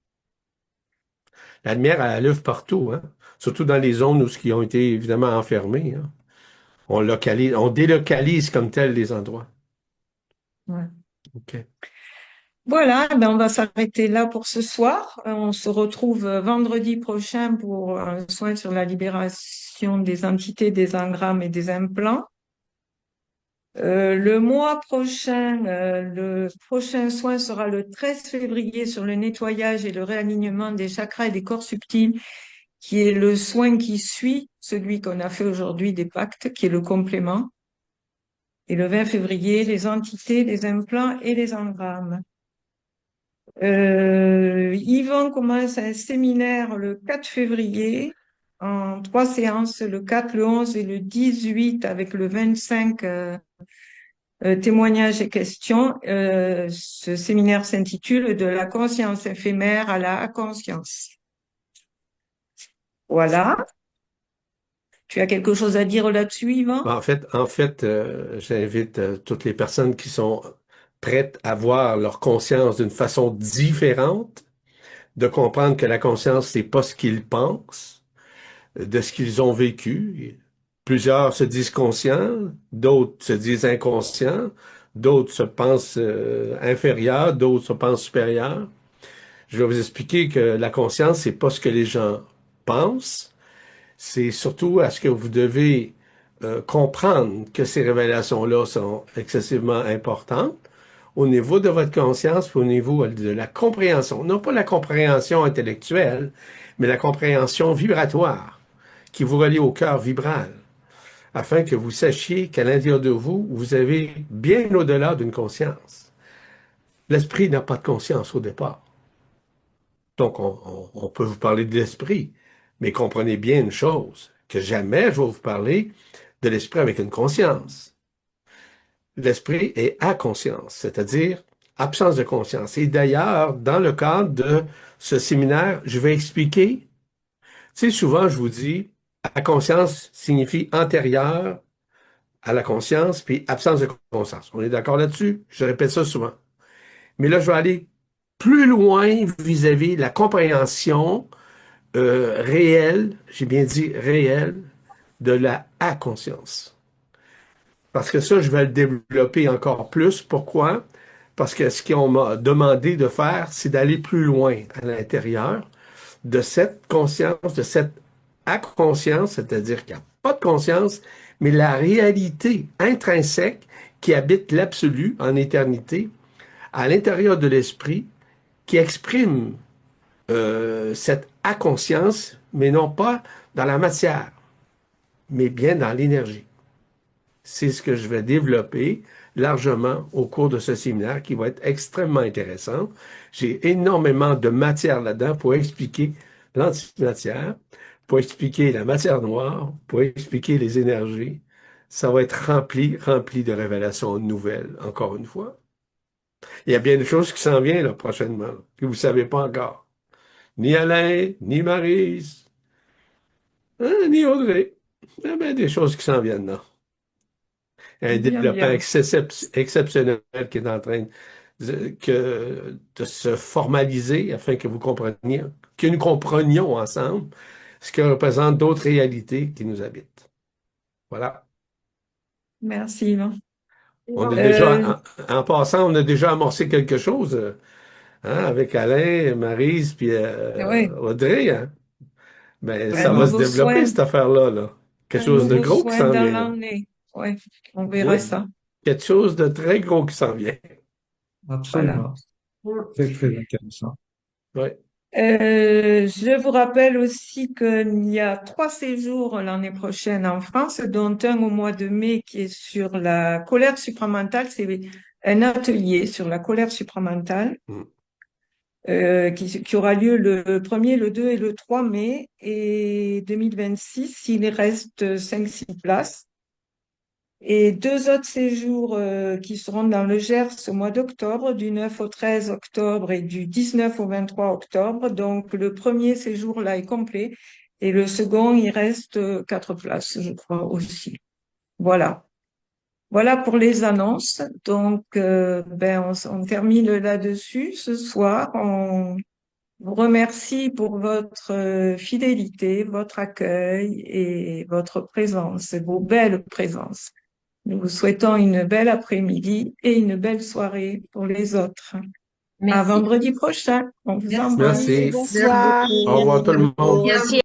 La lumière, elle œuvre partout, hein? Surtout dans les zones où ce qui ont été évidemment enfermés, hein? On délocalise comme tel les endroits. Ouais. OK. Voilà, ben on va s'arrêter là pour ce soir. On se retrouve vendredi prochain pour un soin sur la libération des entités, des engrammes et des implants. Le mois prochain, le prochain soin sera le 13 février sur le nettoyage et le réalignement des chakras et des corps subtils, qui est le soin qui suit celui qu'on a fait aujourd'hui des pactes, qui est le complément. Et le 20 février, les entités, les implants et les engrammes. Yvan commence un séminaire le 4 février en 3 séances, le 4, le 11 et le 18 avec le 25 témoignages et questions. Ce séminaire s'intitule De la conscience éphémère à la conscience. Voilà. Tu as quelque chose à dire là-dessus, Yvan? En fait, j'invite toutes les personnes qui sont prêtes à voir leur conscience d'une façon différente, de comprendre que la conscience, c'est pas ce qu'ils pensent, de ce qu'ils ont vécu. Plusieurs se disent conscients, d'autres se disent inconscients, d'autres se pensent inférieurs, d'autres se pensent supérieurs. Je vais vous expliquer que la conscience, c'est pas ce que les gens pensent, c'est surtout à ce que vous devez comprendre que ces révélations-là sont excessivement importantes au niveau de votre conscience, au niveau de la compréhension. Non pas la compréhension intellectuelle, mais la compréhension vibratoire qui vous relie au cœur vibral, afin que vous sachiez qu'à l'intérieur de vous, vous avez bien au-delà d'une conscience. L'esprit n'a pas de conscience au départ. Donc, on peut vous parler de l'esprit, mais comprenez bien une chose, que jamais je vais vous parler de l'esprit avec une conscience. L'esprit est à conscience, c'est-à-dire absence de conscience. Et d'ailleurs, dans le cadre de ce séminaire, je vais expliquer, tu sais, souvent je vous dis, à conscience signifie antérieur à la conscience, puis absence de conscience. On est d'accord là-dessus? Je répète ça souvent. Mais là, je vais aller plus loin vis-à-vis de la compréhension réelle, j'ai bien dit réelle, de la à-conscience. Parce que ça, je vais le développer encore plus. Pourquoi? Parce que ce qu'on m'a demandé de faire, c'est d'aller plus loin à l'intérieur de cette conscience, de cette à-conscience, c'est-à-dire qu'il n'y a pas de conscience, mais la réalité intrinsèque qui habite l'absolu en éternité, à l'intérieur de l'esprit, qui exprime cette à-conscience, mais non pas dans la matière, mais bien dans l'énergie. C'est ce que je vais développer largement au cours de ce séminaire qui va être extrêmement intéressant. J'ai énormément de matière là-dedans pour expliquer l'antimatière, pour expliquer la matière noire, pour expliquer les énergies. Ça va être rempli de révélations nouvelles, encore une fois. Il y a bien des choses qui s'en viennent là, prochainement, que vous ne savez pas encore. Ni Alain, ni Maryse, hein, ni Audrey. Il y a bien des choses qui s'en viennent là. Il y a un Bien, développement bien. exceptionnel qui est en train de se formaliser afin que vous compreniez, que nous comprenions ensemble ce que représentent d'autres réalités qui nous habitent. Voilà. Merci, Yvan. On a Euh, déjà, en passant, on a déjà amorcé quelque chose hein, avec Alain, Maryse, puis ouais, Audrey. Hein. Ben, un ça va se nouveau développer, soin, cette affaire-là. Là. Quelque un chose de nouveau gros qui soin s'en dans vient là. l'année. Ouais, on verra Oui. ça. Quelque chose de très gros qui s'en vient. Voilà. Absolument. Très, très intéressant. Oui. Je vous rappelle aussi qu'il y a 3 séjours l'année prochaine en France, dont un au mois de mai qui est sur la colère supramentale. C'est un atelier sur la colère supramentale qui aura lieu le 1er, le 2 et le 3 mai et 2026. Il reste 5-6 places. Et 2 autres séjours qui seront dans le Gers au mois d'octobre, du 9 au 13 octobre et du 19 au 23 octobre. Donc, le premier séjour là est complet et le second, il reste 4 places, je crois aussi. Voilà. Voilà pour les annonces. Donc, on termine là-dessus ce soir. On vous remercie pour votre fidélité, votre accueil et votre présence, vos belles présences. Nous vous souhaitons une belle après-midi et une belle soirée pour les autres. À Merci. vendredi prochain. On vous Merci. embrasse. Merci. Bonsoir. Au revoir tout le monde. Merci.